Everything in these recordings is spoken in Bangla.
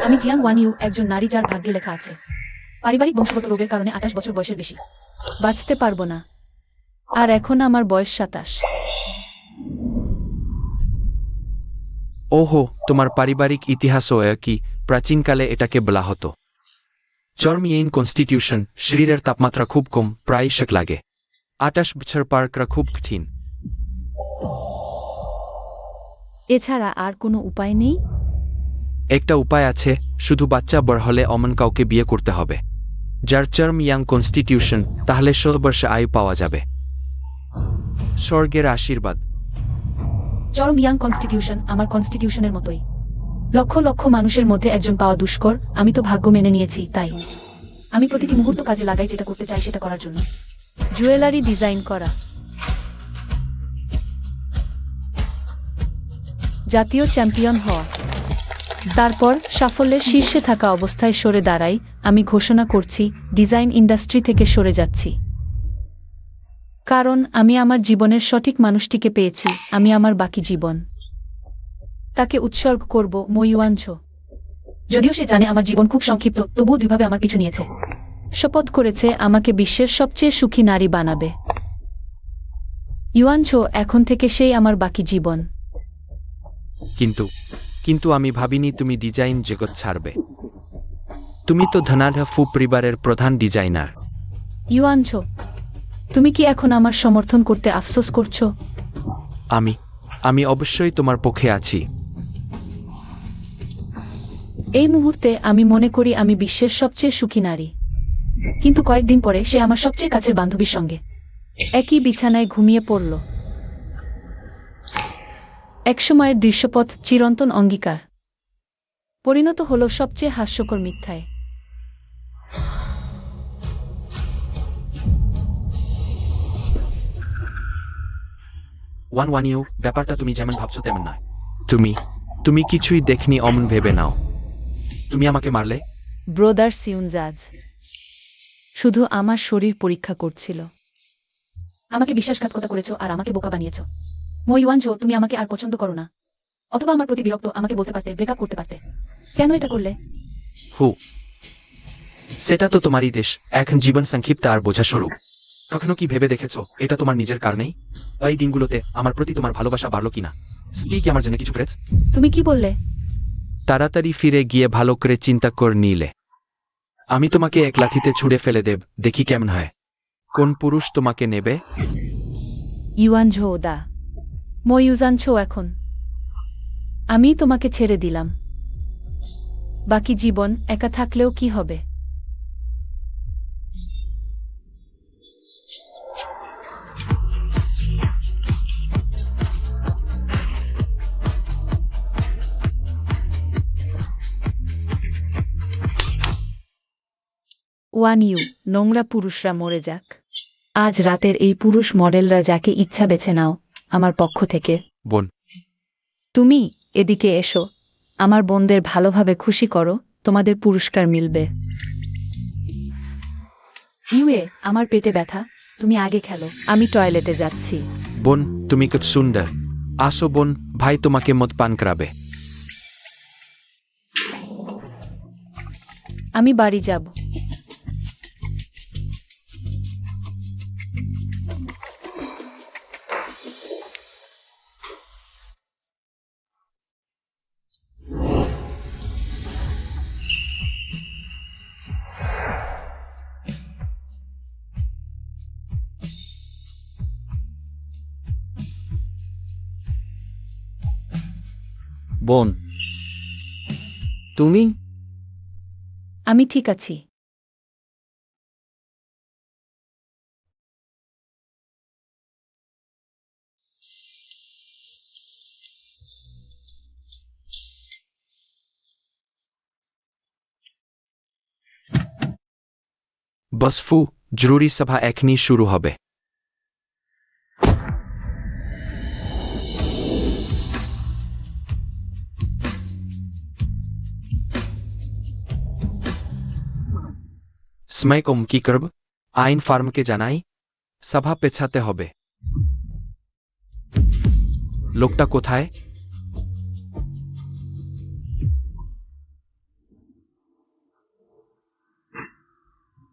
আমি জিয়াং ওয়ান ইউ, একজন নারী যার ভাগ্যে লেখা আছে পারিবারিক বংশগত রোগের কারণে 28 বছর বয়সের বেশি বাঁচতে পারবো না। আর এখন আমার বয়স 27। ওহো, তোমার পারিবারিক ইতিহাসও কি? প্রাচীনকালে এটাকে বলা হতো চর্মিয়েইন কনস্টিটিউশন। শরীরের তাপমাত্রা খুব কম, প্রায় শক লাগে। 28 বছর পার করা খুব কঠিন। এছাড়া আর কোনো উপায় নেই? একটা উপায় আছে, শুধু বাচ্চা বড় হলে অমন কাউকে বিয়ে করতে হবে যার চার্ম ইয়াং কনস্টিটিউশন, তাহলে 16 বর্ষে আয়ু পাওয়া যাবে। স্বর্গের আশীর্বাদ। চরম ইয়াং কনস্টিটিউশন আমার কনস্টিটিউশনের মতোই। লক্ষ লক্ষ মানুষের মধ্যে একজন পাওয়া দুষ্কর। আমি তো ভাগ্য মেনে নিয়েছি, তাই আমি প্রতিটি মুহূর্ত কাজে লাগাই যেটা করতে চাই সেটা করার জন্য। জুয়েলারি ডিজাইন করা, জাতীয় চ্যাম্পিয়ন হওয়া, তারপর সাফল্যের শীর্ষে থাকা অবস্থায় সরে দাঁড়াই। আমি ঘোষণা করছি, ডিজাইন ইন্ডাস্ট্রি থেকে সরে যাচ্ছি। কারণ আমি আমার জীবনের সঠিক মানুষটিকে পেয়েছি। আমি আমার বাকি জীবন তাকে উৎসর্গ করব। মো ইউয়ানঝো। যদিও সে জানে আমার জীবন খুব সংক্ষিপ্ত, তবুও দুইভাবে আমার পিছু নিয়েছে। শপথ করেছে আমাকে বিশ্বের সবচেয়ে সুখী নারী বানাবে। ইউয়ানঝো, এখন থেকে সেই আমার বাকি জীবন। কিন্তু আমি ভাবিনি তুমি ডিজাইন জগৎ ছাড়বে। তুমি তো ধনাঢ্য ফু পরিবারের প্রধান ডিজাইনার। ইউয়ানঝো, তুমি কি এখন আমার সমর্থন করতে আফসোস করছো? আমি অবশ্যই তোমার পক্ষে আছি। এই মুহূর্তে আমি মনে করি আমি বিশ্বের সবচেয়ে সুখী নারী। কিন্তু কয়েকদিন পরে সে আমার সবচেয়ে কাছের বান্ধবীর সঙ্গে একই বিছানায় ঘুমিয়ে পড়ল। একসময়ের দৃশ্যপথ, চিরন্তন অঙ্গীকার, পরিণত হল সবচেয়ে হাস্যকর মিথ্যায়। ওয়ান ইউ, ব্যাপারটা তুমি যেমন ভাবছো তেমন নয়। তুমি কিছুই দেখনি অমন ভেবে নাও। তুমি আমাকে মারলে। ব্রদার সিউনজাজ শুধু আমার শরীর পরীক্ষা করছিল। আমাকে বিশ্বাসঘাতকতা করেছো আর আমাকে বোকা বানিয়েছো। মো ইউয়ানঝো, তুমি আমাকে আর পছন্দ করো না, অথবা আমার প্রতি বিরক্ত। আমাকে বলতে পারতে, ব্রেকআপ করতে পারতে। কেন এটা করলে? সেটা তো তোমারই দেশ। এখন জীবন সংক্ষিপ্ত আর বোঝা স্বরূপ। কখনো কি ভেবে দেখেছো এটা তোমার নিজের কারণেই? এই দিনগুলোতে আমার প্রতি তোমার ভালোবাসা বাড়লো কিনা? স্ত্রী কি আমার জন্য কিছু করেছে? তুমি কি বললে? তাড়াতাড়ি ফিরে গিয়ে ভালো করে চিন্তা করে নিলে আমি তোমাকে এক লাথিতে ছুঁড়ে ফেলে দেব, দেখি কেমন হয়। কোন পুরুষ তোমাকে নেবে? ইউয়ানঝো দা, মো ইউজানছো, এখন আমি তোমাকে ছেড়ে দিলাম। বাকি জীবন একা থাকলেও কি হবে? ওয়ান ইউ, নোংরা পুরুষরা মরে যাক। আজ রাতের এই পুরুষ মডেলরা যাকে ইচ্ছা বেছে নাও আমার পক্ষ থেকে। বোন, তুমি এদিকে এসো, আমার বোনদের ভালোভাবে খুশি করো, তোমাদের পুরস্কার মিলবে। ইউএ, আমার পেটে ব্যথা, তুমি আগে খেলো, আমি টয়লেটে যাচ্ছি। বোন, তুমি খুব সুন্দর। আসো বোন, ভাই তোমাকে মদ পান করাবে। আমি বাড়ি যাব। বোন, তুমি? আমি ঠিক আছি। বসফু, জরুরি সভা এখনই শুরু হবে। समय कम की करब? आइन फार्मকে জানাই সভা পেছাতে হবে। লোকটা কোথায়?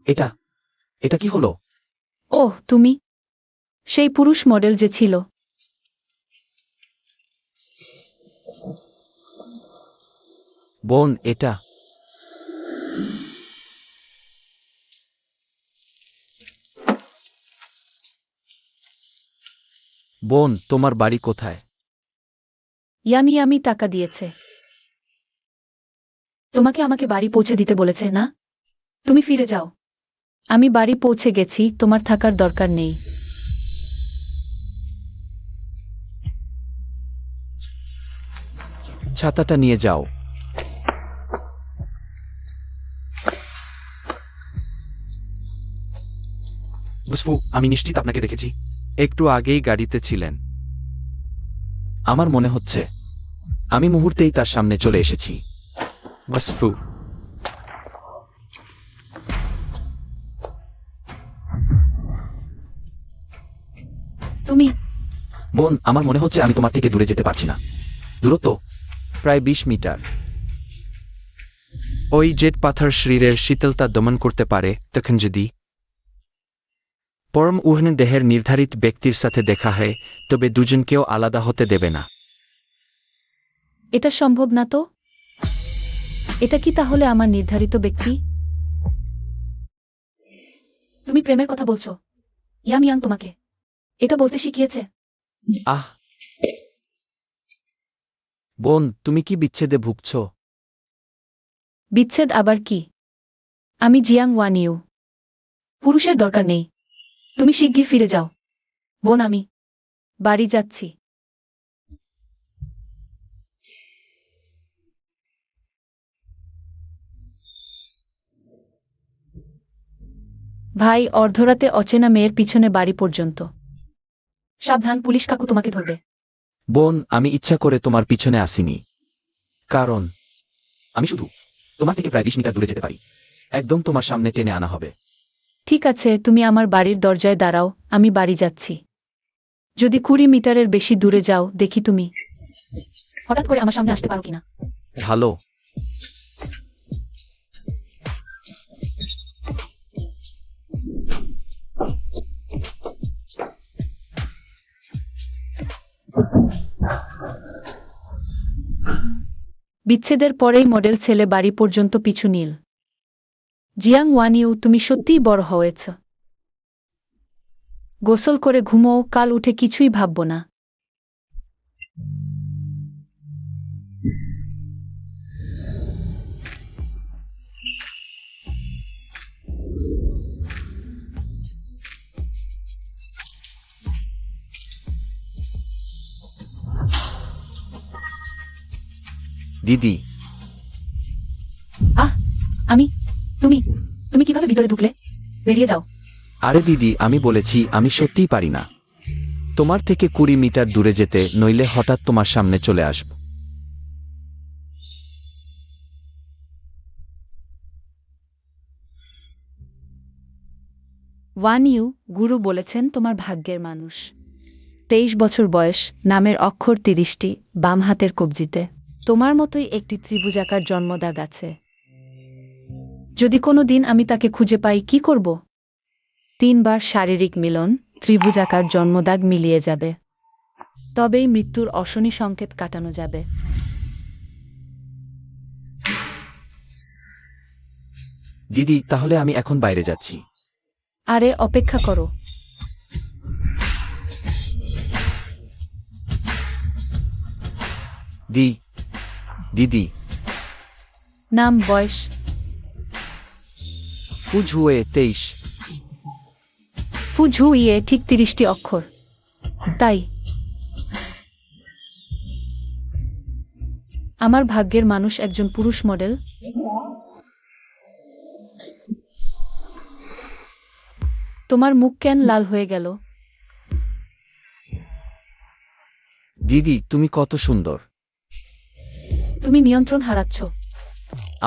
এটা এটা কি হলো? ওহ, তুমি সেই পুরুষ মডেল যে ছিল। বোন, এটা বোন, তোমার বাড়ি কোথায়? ইয়ামি আমি টাকা দিয়েছে। তোমাকে আমাকে বাড়ি পৌঁছে দিতে বলেছে না? তুমি ফিরে যাও। আমি বাড়ি পৌঁছে গেছি, তোমার থাকার দরকার নেই। ছাতাটা নিয়ে যাও। বুসফু, আমি নিশ্চিত আপনাকে দেখেছি। একটু আগেই গাড়িতে ছিলেন। আমার মনে হচ্ছে আমি মুহূর্তেই তার সামনে চলে এসেছি। বসফু, তুমি বোন, আমার মনে হচ্ছে আমি তোমার থেকে দূরে যেতে পারছি না। দূরত্ব প্রায় 20 মিটার। ওই জেট পাথর শরীরের শীতলতা দমন করতে পারে, তখন যদি পরম উহন দেহের নির্ধারিত ব্যক্তির সাথে দেখা হয়, তবে দুজনকেও আলাদা হতে দেবে না। এটা সম্ভব না তো? এটা কি তাহলে আমার নির্ধারিত ব্যক্তি? তুমি প্রেমের কথা বলছো? ইয়ামিয়াং তোমাকে এটা বলতে শিখিয়েছে? আহ বোন, তুমি কি বিচ্ছেদে ভুগছ? বিচ্ছেদ আবার কি? আমি জিয়াং ওয়ান ইউ। পুরুষের দরকার নেই। তুমি শিগগির ফিরে যাও। বোন, আমি বাড়ি যাচ্ছি। ভাই, অর্ধরাতে অচেনা মেয়ের পিছনে বাড়ি পর্যন্ত। সাবধান, পুলিশ কাকু তোমাকে ধরবে। বোন, আমি ইচ্ছা করে তোমার পিছনে আসিনি। কারণ আমি শুধু তোমার থেকে প্রায় 20 মিটার দূরে যেতে পারি। একদম তোমার সামনে টেনে আনা হবে। ঠিক আছে, তুমি আমার বাড়ির দরজায় দাঁড়াও, আমি বাড়ি যাচ্ছি। যদি 20 মিটারের বেশি দূরে যাও, দেখি তুমি হঠাৎ করে আমার সামনে আসতে পারো কিনা। ভালো। বিচ্ছেদের পরেই মডেল ছেলে বাড়ি পর্যন্ত পিছু নীল। জিয়াং ওয়ান ইউ, তুমি সত্যিই বড় হয়েছ। গোসল করে ঘুমোও, কাল উঠে কিছুই ভাবব না। দিদি, আহ, আমি তুমি তুমি কিভাবে ভিতরে ঢুকলে? বেরিয়ে যাও। আরে দিদি, আমি বলেছি আমি সত্যিই পারি না। তোমার থেকে 20 মিটার দূরে যেতে, নইলে হঠাৎ তোমার সামনে চলে আসব। ওয়ান ইউ, গুরু বলেছেন তোমার ভাগ্যের মানুষ। 23 বছর বয়স, নামের অক্ষর 30টি, বাম হাতের কবজিতে। তোমার মতোই একটি ত্রিভুজাকার জন্মদাগ আছে। যদি কোনো দিন আমি তাকে খুঁজে পাই, কি করব? 3 বার শারীরিক মিলন, ত্রিভুজাকার জন্মদাগ মিলিয়ে যাবে। তবেই মৃত্যুর অশনি সংকেত কাটানো যাবে। দিদি, তাহলে আমি এখন বাইরে যাচ্ছি। আরে, অপেক্ষা করো। দিদি, নাম, বয়স? ফুঝুয়ে 23। ফুঝু ইয়ে, ঠিক 30টি অক্ষর। তাই আমার ভাগ্যের মানুষ একজন পুরুষ মডেল। তোমার মুখ কেন লাল হয়ে গেল? দিদি, তুমি কত সুন্দর। তুমি নিয়ন্ত্রণ হারাচ্ছ।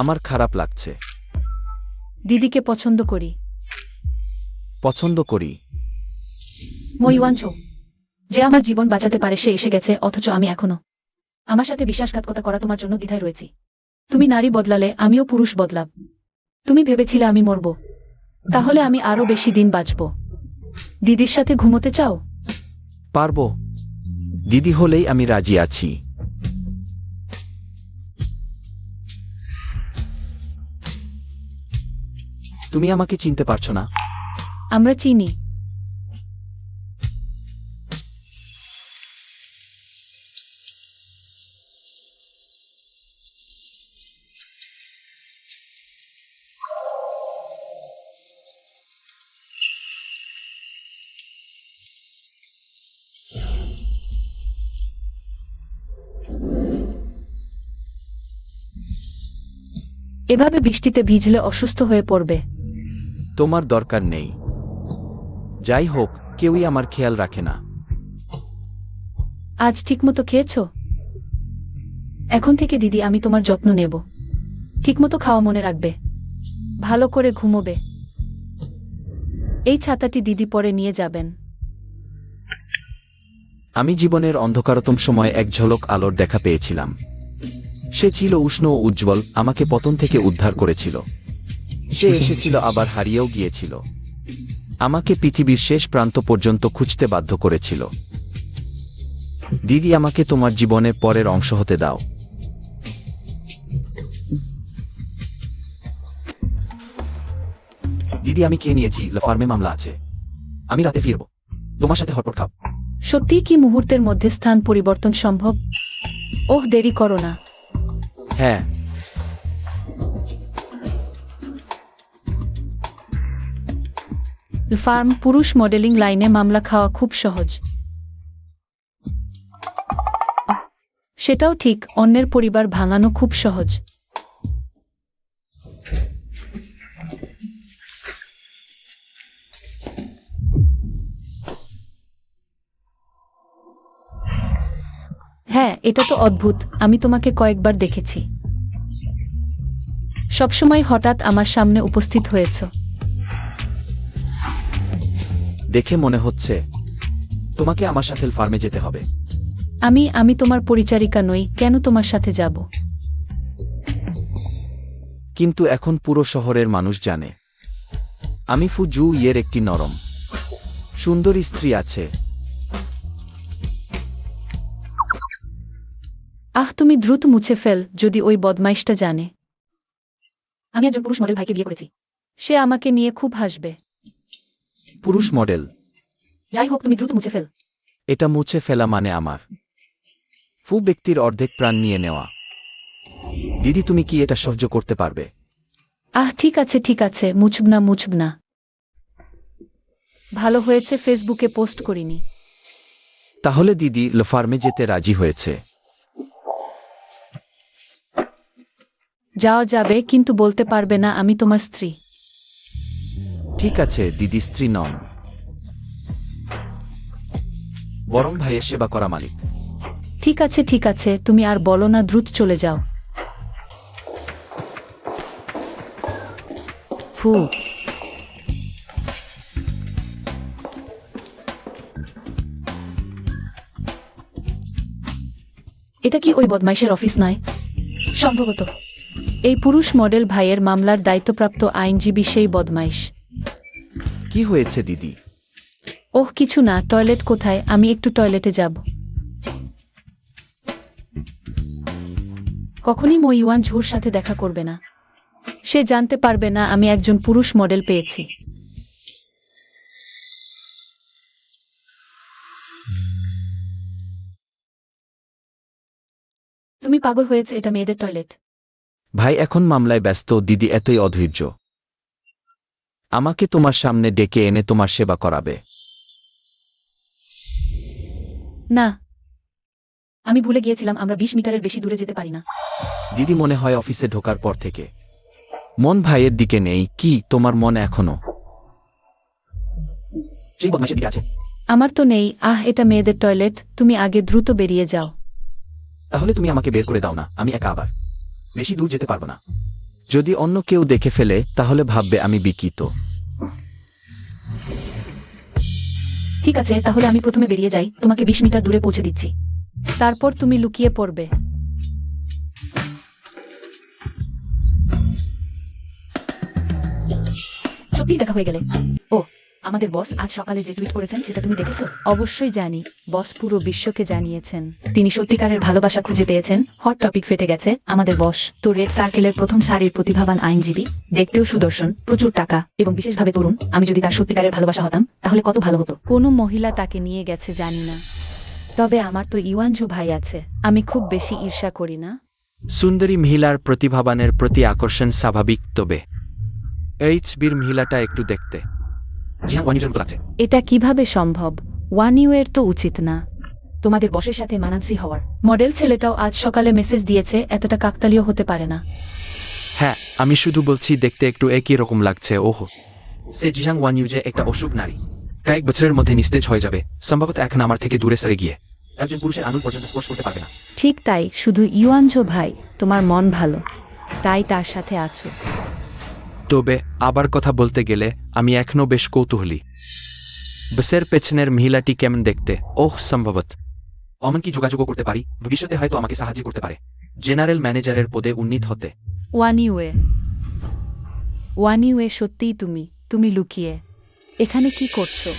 আমার খারাপ লাগছে। দিদিকে পছন্দ করি। পছন্দ করি। মইওয়ানছো, যে আমার জীবন বাঁচাতে পারে সে এসে গেছে, অথচ আমি এখনো আমার সাথে বিশ্বাসঘাতকতা করা তোমার জন্য দ্বিধায় রয়েছি। তুমি নারী বদলালে, আমিও পুরুষ বদলাব। তুমি ভেবেছিলে আমি মরব, তাহলে আমি আরো বেশি দিন বাঁচব। দিদির সাথে ঘুমোতে চাও? পারবো। দিদি হলেই আমি রাজি আছি। তুমি আমাকে চিনতে পারছো না? আমরা চিনি। এভাবে বৃষ্টিতে ভিজলে অসুস্থ হয়ে পড়বে। তোমার দরকার নেই। যাই হোক, কেউই আমার খেয়াল রাখে না। আজ ঠিকমতো খেয়েছো? এখন থেকে দিদি আমি তোমার যত্ন নেব। ঠিকমতো খাওয়া মনে রাখবে। ভালো করে ঘুমোবে। এই ছাতাটি দিদি পরে নিয়ে যাবেন। আমি জীবনের অন্ধকারতম সময়ে এক ঝলক আলোর দেখা পেয়েছিলাম। সে ছিল উষ্ণ ও উজ্জ্বল, আমাকে পতন থেকে উদ্ধার করেছিল। সে এসেছিল আবার হারিয়েও গিয়েছিল। আমাকে পৃথিবীর শেষ প্রান্ত পর্যন্ত খুঁজতে বাধ্য করেছিল। দিদি, আমাকে তোমার জীবনের পরের অংশ হতে দাও। দিদি, আমি খেয়ে নিয়েছি। ফার্মে মামলা আছে। আমি রাতে ফিরব। তোমার সাথে হটপট খাব। সত্যিই কি মুহূর্তের মধ্যে স্থান পরিবর্তন সম্ভব? ওহ, দেরি করো না। হ্যাঁ। ফার্ম পুরুষ মডেলিং লাইনে মামলা খাওয়া খুব সহজ। সেটাও ঠিক, অন্যের পরিবার ভাঙানো খুব সহজ। হ্যাঁ, এটা তো অদ্ভুত। আমি তোমাকে কয়েকবার দেখেছি। সবসময় হঠাৎ আমার সামনে উপস্থিত হয়েছ। দেখে মনে হচ্ছে তোমাকে আমার সাথে ফার্মে যেতে হবে। আমি তোমার পরিচারিকা নই, কেন তোমার সাথে যাব? কিন্তু এখন পুরো শহরের মানুষ জানে আমি ফু জু ইয়ের একটি নরম, সুন্দরী স্ত্রী আছে। তুমি দ্রুত মুছে ফেল, যদি ওই বদমাইশটা জানে। আমি একজন পুরুষ মডেল ভাইকে বিয়ে করেছি। সে আমাকে নিয়ে খুব হাসবে। পুরুষ মডেল? যাই হোক, তুমি দ্রুত মুছে ফেল। এটা মুছে ফেলা মানে আমার ফু ব্যক্তির অর্ধেক প্রাণ নিয়ে নেওয়া। দিদি, তুমি কি এটা সহ্য করতে পারবে? ঠিক আছে, মুছব না। ভালো হয়েছে ফেসবুকে পোস্ট করিনি। তাহলে দিদি ফার্মে যেতে রাজি হয়েছে। যাওয়া যাবে, কিন্তু বলতে পারবে না আমি তোমার স্ত্রী। ঠিক আছে, দিদি স্ত্রী নন, বরং ভাইয়ের সেবা করা মালিক। ঠিক আছে, তুমি আর বলো না, দ্রুত চলে যাও। ফু। এটা কি ওই বদমাইশের অফিস নয়? সম্ভবত। এই পুরুষ মডেল ভাইয়ের মামলার দায়িত্বপ্রাপ্ত আইনজীবী সেই বদমাইশ। কি হয়েছে দিদি? ওহ, কিছু না। টয়লেট কোথায়? আমি একটু টয়লেটে যাব। কখনই মো ইউয়ান ঝুর সাথে দেখা করবে না। সে জানতে পারবে না আমি একজন পুরুষ মডেল পেয়েছি। তুমি পাগল হয়েছে, এটা মেয়েদের টয়লেট। ভাই এখন মামলায় ব্যস্ত। দিদি এতই অধৈর্য। আমাকে তোমার সামনে ডেকে এনে তোমার সেবা করাবে? না, আমি ভুলে গিয়েছিলাম আমরা 20 মিটারের বেশি দূরে যেতে পারি না। দিদি, মনে হয় অফিসে ঢোকার পর থেকে মন ভাইয়ের দিকে নেই। কি তোমার মন এখনো সেই বদমাইশের দিকে আছে? আমার তো নেই। এটা মেয়েদের টয়লেট। তুমি আগে দ্রুত বেরিয়ে যাও। তাহলে তুমি আমাকে বের করে দাও না, আমি একা আবার বেশি দূর যেতে পারবো না। যদি অন্য কেউ দেখে ফেলে তাহলে ভাববে আমি বিকৃত। ঠিক আছে, তাহলে আমি প্রথমে বেরিয়ে যাই, তোমাকে 20 মিটার দূরে পৌঁছে দিচ্ছি। তারপর তুমি লুকিয়ে পড়বে। সত্যি সত্যি দেখা হয়ে গেলে। ও, আমাদের বস আজ সকালে যে টুইট করেছেন সেটা তুমি দেখেছো? অবশ্যই জানি, বস পুরো বিশ্বকে জানিয়েছেন তিনি সত্যিকারের ভালোবাসা খুঁজে পেয়েছেন। হট টপিক ফেটে গেছে আমাদের বস তো রেড সার্কেলের প্রথম সারির প্রতিভাবান আইনজীবী, দেখতেও সুদর্শন, প্রচুর টাকা এবং বিশেষভাবে তরুণ। আমি যদি তার সত্যিকারের ভালোবাসা হতাম তাহলে কত ভালো হতো। কোনো মহিলা তাকে নিয়ে গেছে জানি না, তবে আমার তো ইওয়ানঝো ভাই আছে। আমি খুব বেশি ঈর্ষা করি না। সুন্দরী মহিলার প্রতিভাবানের প্রতি আকর্ষণ স্বাভাবিক, তবে এইচবির মহিলাটা একটু দেখতে জিয়াং ওয়ানিউর মতো লাগছে। এটা কিভাবে সম্ভব? ওয়ানিউয়ের তো উচিত না তোমাদের বসের সাথে মানানসি হওয়ার। মডেল ছেলেটাও আজ সকালে মেসেজ দিয়েছে, এতটা কাকতালীয় হতে পারে না। হ্যাঁ, আমি শুধু বলছি দেখতে একটু একই রকম লাগছে। ওহো, সে জিয়াং ওয়ানিউ যে একটা অসুখ নারী, কয়েক বছরের মধ্যে নিস্তেজ হয়ে যাবে, সম্ভবত এখন আমার থেকে দূরে সরে গিয়ে একজন পুরুষের আঙুল পর্যন্ত স্পর্শ করতে পারবে না। ঠিক তাই, শুধু ইওয়ানঝো ভাই তোমার মন ভালো তাই তার সাথে আছো। তবে আবার কথা বলতে গেলে আমি এখনো বেশ কৌতূহলী। বসের পেছনের মহিলাটি কেমন দেখতে? ওহ, সম্ভবত অমনকি যোগাযোগও করতে পারি, ভবিষ্যতে হয়তো আমাকে সাহায্য করতে পারে জেনারেল ম্যানেজারের পদে উন্নীত হতে। ওয়ানিউয়ে সত্যিই তুমি লুকিয়ে এখানে কি করছো?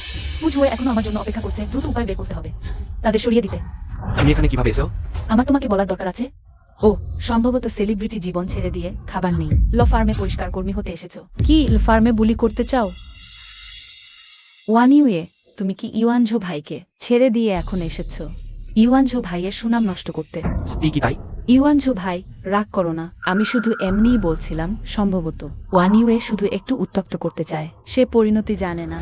বুঝুয়ে এখনো আমার জন্য অপেক্ষা করছে, দ্রুত উপায় বের করতে হবে তাদের সরিয়ে দিতে। আমি এখানে কিভাবে এসো? আমার তোমাকে বলার দরকার আছে। ও, সম্ভবত সেলিব্রিটি জীবন ছেড়ে দিয়ে খাবার নেই ল ফার্মে পরিষ্কার কর্মী হতে এসেছো। কি ল ফার্মে বুলি করতে চাও? ওয়ানিউয়ে, তুমি কি ইওয়ানঝো ভাইকে ছেড়ে দিয়ে এখন এসেছো ইওয়ানঝো ভাইয়ের সুনাম নষ্ট করতে? কি তাই? ইওয়ানঝো ভাই, রাগ করো না, আমি শুধু এমনিই বলছিলাম। সম্ভবত ওয়ানিউয়ে শুধু একটু উত্তক্ত করতে চায়, সে পরিণতি জানে না।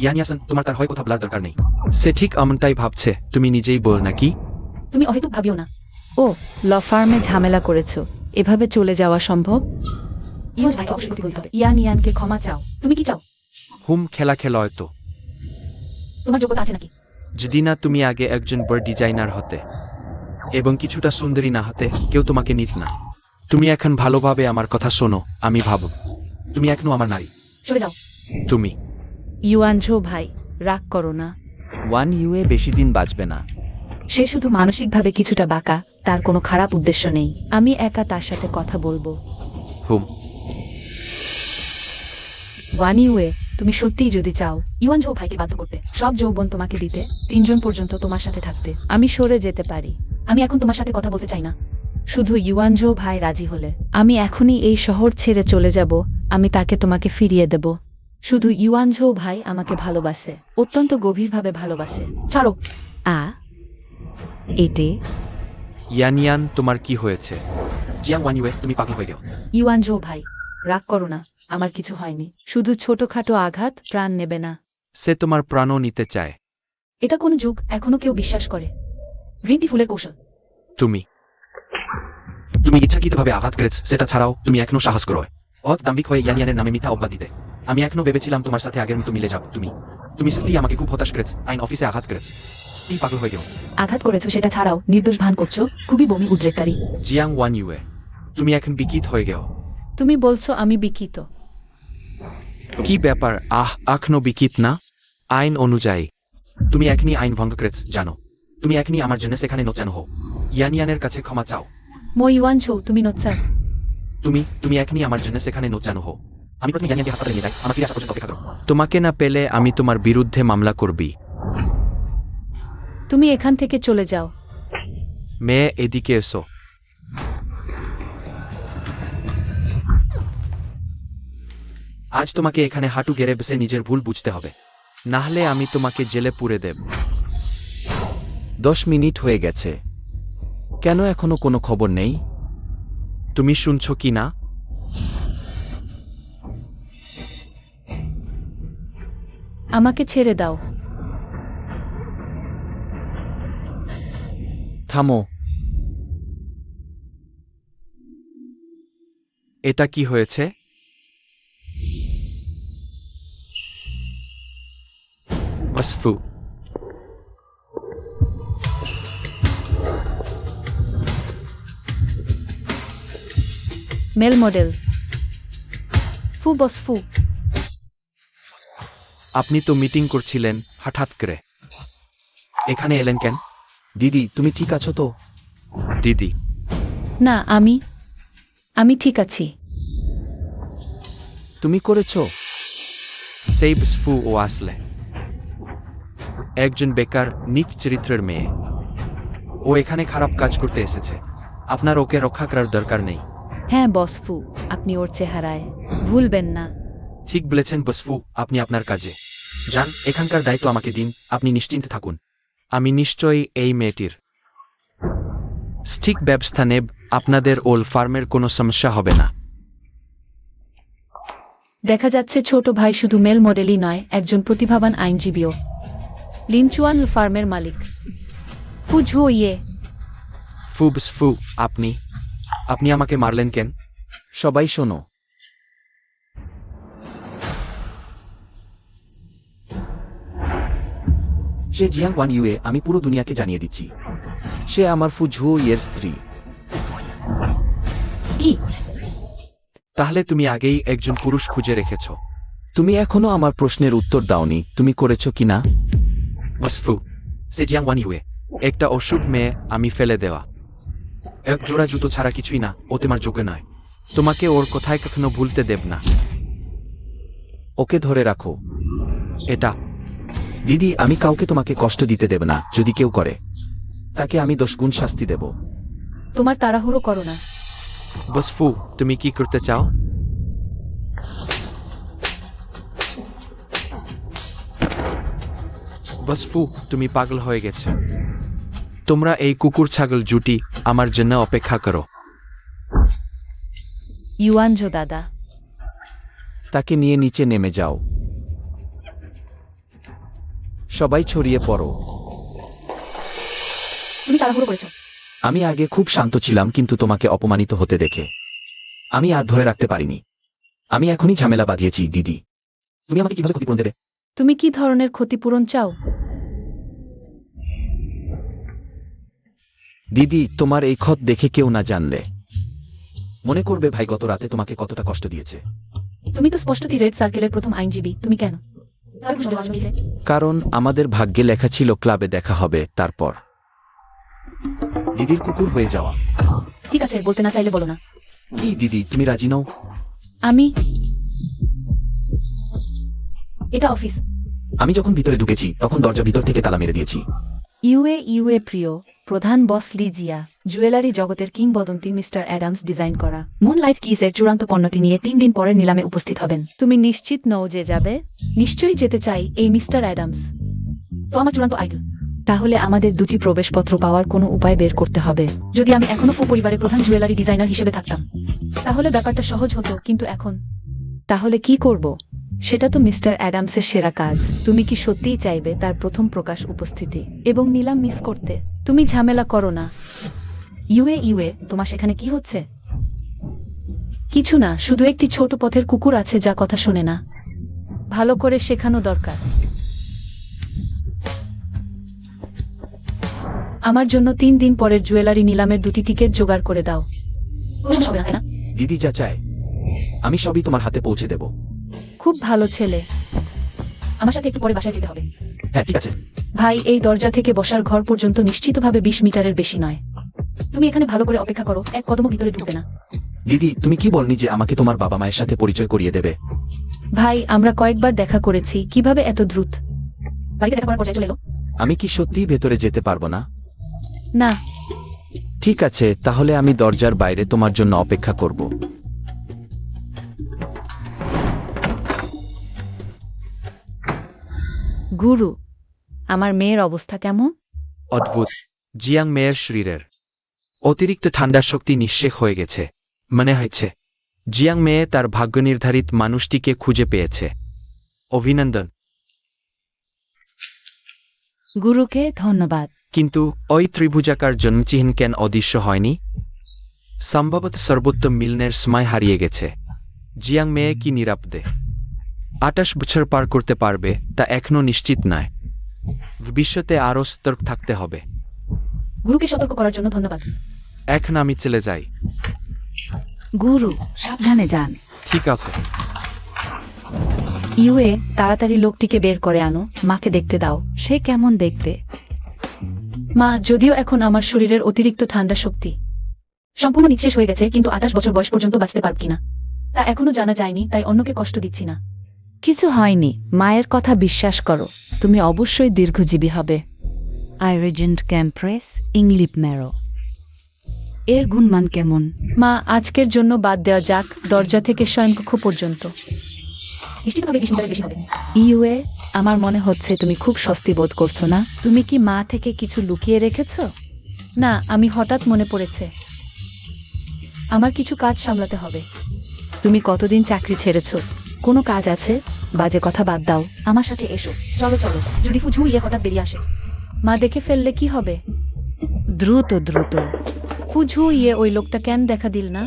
ইয়ানিয়াসন, তোমার তার হয় কথা বলার দরকার নেই, সে ঠিক এমনটাই ভাবছে, তুমি নিজেই বল নাকি? তুমি অহেতুক ভাবিও না। ও, ল ফার্মে ঝামেলা করেছো, এভাবে চলে যাওয়া সম্ভব? ইওয়ানঝো ভাইকে অবশ্যই ক্ষতি করতে হবে। ইয়ানকে ক্ষমা চাও। তুমি কি চাও? খেলা হয়তো। তোমার যোগ্যতা আছে নাকি? যদি না তুমি আগে একজন বড় ডিজাইনার হতে এবং কিছুটা সুন্দরী না হতে, কেউ তোমাকে নিত না। তুমি এখন ভালোভাবে আমার কথা শোনো, আমি ভাবো তুমি এখনো আমার নারী। সরে যাও। তুমি ইওয়ানঝো ভাই, রাগ করো না। ওয়ানিউয়ে বেশি দিন বাঁচবে না। সে শুধু মানসিকভাবে কিছুটা বাঁকা, তার কোনো খারাপ উদ্দেশ্য নেই। আমি একা তার সাথে কথা বলবো। হুম, ওয়ানিউয়ে, তুমি সত্যিই যদি চাও ইওয়ানঝো ভাইকে বাধ্য করতে, সব যৌবন তোমাকে দিতে, 3 জন পর্যন্ত তোমার সাথে থাকতে, আমি সরে যেতে পারি। আমি এখন তোমার সাথে কথা বলতে চাই না। শুধু ইওয়ানঝো ভাই রাজি হলে আমি এখনই এই শহর ছেড়ে চলে যাব। আমি তাকে তোমাকে ফিরিয়ে দেব। শুধু ইওয়ানঝো ভাই আমাকে ভালোবাসে, অত্যন্ত গভীরভাবে ভালোবাসে। ছাড়ো। এটে ইয়ানিয়ান, তোমার কি হয়েছে? জিয়াং ওয়ানিউয়ে, তুমি পাগল হয়ে গেও। ইওয়ানঝো ভাই, রাগ করো না, আমার কিছু হয়নি, শুধু ছোটখাটো আঘাত, প্রাণ নেবে না। সে তোমার প্রাণও নিতে চায়। এটা কোন যুগ এখনো কেউ বিশ্বাস করে? গ্রিন টি ফুলের কৌশল। তুমি তুমি ইচ্ছাকৃতভাবে আঘাত করেছ, সেটা ছাড়াও তুমি এখনো সাহস করো দাম্ভিক হয়ে ইয়ানিয়ানের নামে মিথ্যা অপবাদ দিতে। আমি এখনো ভেবেছিলাম তোমার সাথে আগের মতো মিলে যাও। তুমি সত্যি আমাকে খুব হতাশ করেছ, আইন অফিসে আঘাত করেছ, এই পাগল হয়ে গেও। আঘাত করেছো সেটা ছাড়াও নির্দোষ ভান করছো, খুবই বমি উদ্রেককারী। জিয়াং ওয়ানিউয়ে, তুমি এখন বিকিত হয়ে গেও। তুমি বলছো আমি বিকিত? কি ব্যাপার? এখনো বিকিত না? আইন অনুযায়ী তুমি এখনই আইন ভঙ্গ করেছ, জানো? তুমি এখনই আমার জন্য সেখানে নোচানো হও। ইয়ানিয়ানের কাছে ক্ষমা চাও। মো ইওয়ানঝো, তুমি নোচ্ছা। তুমি এখনই আমার জন্য সেখানে নোচানো হও। আমি প্রথমে ইয়ানিয়ানকে হাসপাতালে নিয়ে যাই, আমার ফিরে আসা পর্যন্ত অপেক্ষা করো। তোমাকে না পেলে আমি তোমার বিরুদ্ধে মামলা করবি। তুমি এখান থেকে চলে যাও। মেয়ে, এদিকে এসো। আজ তোমাকে এখানে হাঁটু গেড়ে বসে নিজের ভুল বুঝতে হবে, না হলে আমি তোমাকে জেলে পুরে দেব। 10 মিনিট হয়ে গেছে, কেন এখনো কোনো খবর নেই? তুমি শুনছো কি না? আমাকে ছেড়ে দাও। থামো। এটা কি হয়েছে? ওয়াসফু, মেল মডেল বস ফু। আপনি তো মিটিং করছিলেন, হঠাৎ করে এখানে এলেন কেন? দিদি, তুমি ঠিক আছো তো? দিদি? না, আমি ঠিক আছি। তুমি করেছো? সেই বসফু ও আসলে একজন বেকার নিচ চরিত্রের মেয়ে। ও এখানে খারাপ কাজ করতে এসেছে, আপনার ওকে রক্ষা করার দরকার নেই। হ্যাঁ বসফু, আপনি ওর চেহারায় ভুলবেন না। ঠিক বলেছেন বসফু, আপনি আপনার কাজে যান, এখানকার দায়িত্ব আমাকে দিন, আপনি নিশ্চিন্তে থাকুন। আমি নিশ্চয়ই এই মেয়েটির ঠিক ব্যবস্থা নেব, আপনাদের ওল ফার্মের কোনো সমস্যা হবে না। দেখা যাচ্ছে ছোট ভাই শুধু মেল মডেলই নয়, একজন প্রতিভাবান আইনজীবীও। লিনচুয়ান ফার্মের মালিক ফুঝু ইয়ে। ফু বসফু, আপনি আমাকে মারলেন কেন? সবাই শোনো। সে জিয়াং ওয়ান ইউয়ে, আমি পুরো দুনিয়াকে জানিয়ে দিচ্ছি, সে আমার ফুঝু ইয়ের স্ত্রী। কি? তাহলে তুমি আগেই একজন পুরুষ খুঁজে রেখেছ। তুমি এখনো আমার প্রশ্নের উত্তর দাওনি, তুমি করেছো কিনা? বসফু, সে জিয়াং ওয়ান ইউয়ে একটা অশুভ মেয়ে, আমি ফেলে দেওয়া এক জোড়া জুতো ছাড়া কিছুই না, ও তোমার যোগ্য নয়। তোমাকে ওর কথায় কখনো ভুলতে দেব না। ওকে ধরে রাখো। এটা দিদি, আমি কাউকে তোমাকে কষ্ট দিতে দেব না, যদি কেউ করে তাকে আমি 10 গুণ শাস্তি দেব। তোমার তাড়াহুড়ো করো না। বসফু, তুমি কি করতে চাও? বসফু, তুমি পাগল হয়ে গেছে। তোমরা এই কুকুর ছাগল জুটি আমার জন্য অপেক্ষা করো। ইউয়ানজো দাদা, তাকে নিয়ে নিচে নেমে যাও। সবাই ছড়িয়ে পড়ো। তুমি তাড়াহুড়ো করেছো। আমি আগে খুব শান্ত ছিলাম, কিন্তু তোমাকে অপমানিত হতে দেখে আমি আর ধরে রাখতে পারিনি। আমি এখনই ঝামেলা বাঁধিয়েছি। দিদি, তুমি আমাকে কিভাবে ক্ষতিপূরণ দেবে? তুমি কি ধরনের ক্ষতিপূরণ চাও? দিদি, তোমার এই ক্ষত দেখে কেউ না জানলে মনে করবে ভাই গত রাতে তোমাকে কতটা কষ্ট দিয়েছে। তুমি তো স্পষ্টতই রেড সার্কেলের প্রথম আইনজীবী, তুমি কেন? কারণ আমাদের ভাগ্যে লেখা ছিল ক্লাবে দেখা হবে, তারপর দিদির কুকুর হয়ে যাওয়া। ঠিক আছে, বলতে না চাইলে বলো না। কি দিদি, তুমি রাজি নও? এটা অফিস। আমি যখন ভিতরে ঢুকেছি তখন দরজা ভিতর থেকে তালা মেরে দিয়েছি। ইউএ প্রিয় প্রধান বস লিজিয়া, জুয়েলারি জগতের কিংবদন্তি মিস্টার অ্যাডামস ডিজাইন করা মুনলাইট কিসের চূড়ান্ত পণ্যটি নিয়ে 3 দিন পরের নিলামে উপস্থিত হবেন। তুমি নিশ্চিত নও যে যাবে? নিশ্চয়ই যেতে চাই এই মিস্টার অ্যাডামস তো আমার চূড়ান্ত আইডল। তাহলে আমাদের দুটি প্রবেশপত্র পাওয়ার কোনো উপায় বের করতে হবে। যদি আমি এখনো ফু পরিবারের প্রধান জুয়েলারি ডিজাইনার হিসেবে থাকতাম তাহলে ব্যাপারটা সহজ হতো, কিন্তু এখন তাহলে কি করব? সেটা তো মিস্টার অ্যাডামসের সেরা কাজ। তুমি কি সত্যিই চাইবে তার প্রথম প্রকাশ উপস্থিতি এবং নিলাম মিস করতে? তুমি ঝামেলা করো না। ইউএ, তোমার সেখানে কি হচ্ছে? কিছু না, শুধু একটি ছোট পথের কুকুর আছে যা কথা শোনে না। ভালো করে শেখানো দরকার। আমার জন্য 3 দিন পরের জুয়েলারি নিলামের 2টি টিকিট জোগাড় করে দাও। দিদি যা চায় আমি সবই তোমার হাতে পৌঁছে দেব। খুব ভালো ছেলে। আমার সাথে একটু পরে বাসায় যেতে হবে। হ্যাঁ ঠিক আছে। ভাই, এই দরজা থেকে বসার ঘর পর্যন্ত নিশ্চিতভাবে 20 মিটারের বেশি নয়। তুমি এখানে ভালো করে অপেক্ষা করো, এক কদমও ভিতরে ঢুকবে না। দিদি, তুমি কি বলনি যে আমাকে তোমার বাবা মায়ের সাথে পরিচয় করিয়ে দেবে? ভাই, আমরা কয়েকবার দেখা করেছি, কিভাবে এত দ্রুত বাড়িতে দেখা করার পর্যায়ে চলে এলো? আমি কি সত্যিই ভেতরে যেতে পারবো না? না। ঠিক আছে, তাহলে আমি দরজার বাইরে তোমার জন্য অপেক্ষা করব। গুরু, আমার মেয়ের অবস্থা কেমন? অদ্ভুত। জিয়াং মেয়ের শরীরের অতিরিক্ত ঠান্ডা শক্তি নিঃশেষ হয়ে গেছে। মনে হয়েছে জিয়াং মেয়ে তার ভাগ্য নির্ধারিত মানুষটিকে খুঁজে পেয়েছে। অভিনন্দন। গুরুকে ধন্যবাদ। কিন্তু ওই ত্রিভুজাকার জন্মচিহ্ন কেন অদৃশ্য হয়নি? সম্ভবত সর্বোত্তম মিলনের সময় হারিয়ে গেছে। জিয়াং মেয়ে কি নিরাপদে 28 বছর পার করতে পারবে তা এখনো নিশ্চিত নয়। ভবিষ্যতে আরও সতর্ক থাকতে হবে। গুরুকে সতর্ক করার জন্য ধন্যবাদ। এখন আমি চলে যাই। গুরু, সাবধানে যান। ঠিক আছে। ইউএ, তাড়াতাড়ি লোকটিকে বের করে আনো, মাকে দেখতে দাও। সে কেমন দেখতে? মা, যদিও এখন আমার শরীরের অতিরিক্ত ঠান্ডা শক্তি সম্পূর্ণ নিঃশেষ হয়ে গেছে, কিন্তু 28 বছর বয়স পর্যন্ত বাঁচতে পারব কিনা তা এখনো জানা যায়নি, তাই অন্যকে কষ্ট দিচ্ছি না। কিছু হয়নি, মায়ের কথা বিশ্বাস করো, তুমি অবশ্যই দীর্ঘজীবী হবে। আইরেজেন্ট ক্যাম্প্রেস ইংলিপ ম্যারো। এর গুণমান কেমন? মা, আজকের জন্য বাদ দেওয়া যাক, দরজা থেকে শয়নকক্ষ পর্যন্ত। নিশ্চিতভাবে 20 মিটারের বেশি হবে। ইউএ, আমার মনে হচ্ছে তুমি খুব স্বস্তি বোধ করছো না। তুমি কি মা থেকে কিছু লুকিয়ে রেখেছো? না, আমি হঠাৎ মনে পড়েছে আমার কিছু কাজ সামলাতে হবে। তুমি কতদিন চাকরি ছেড়েছো? কোনো কাজ আছে? বাজে কথা বাদ দাও, আমার সাথে এসো। চলো চলো, যদি ফুঝু ইয়ে হঠাৎ বেরিয়ে আসে, মা দেখে ফেললে কি হবে? দ্রুত দ্রুত। ফুঝু ইয়ে ওই লোকটা কেন দেখা দিল না?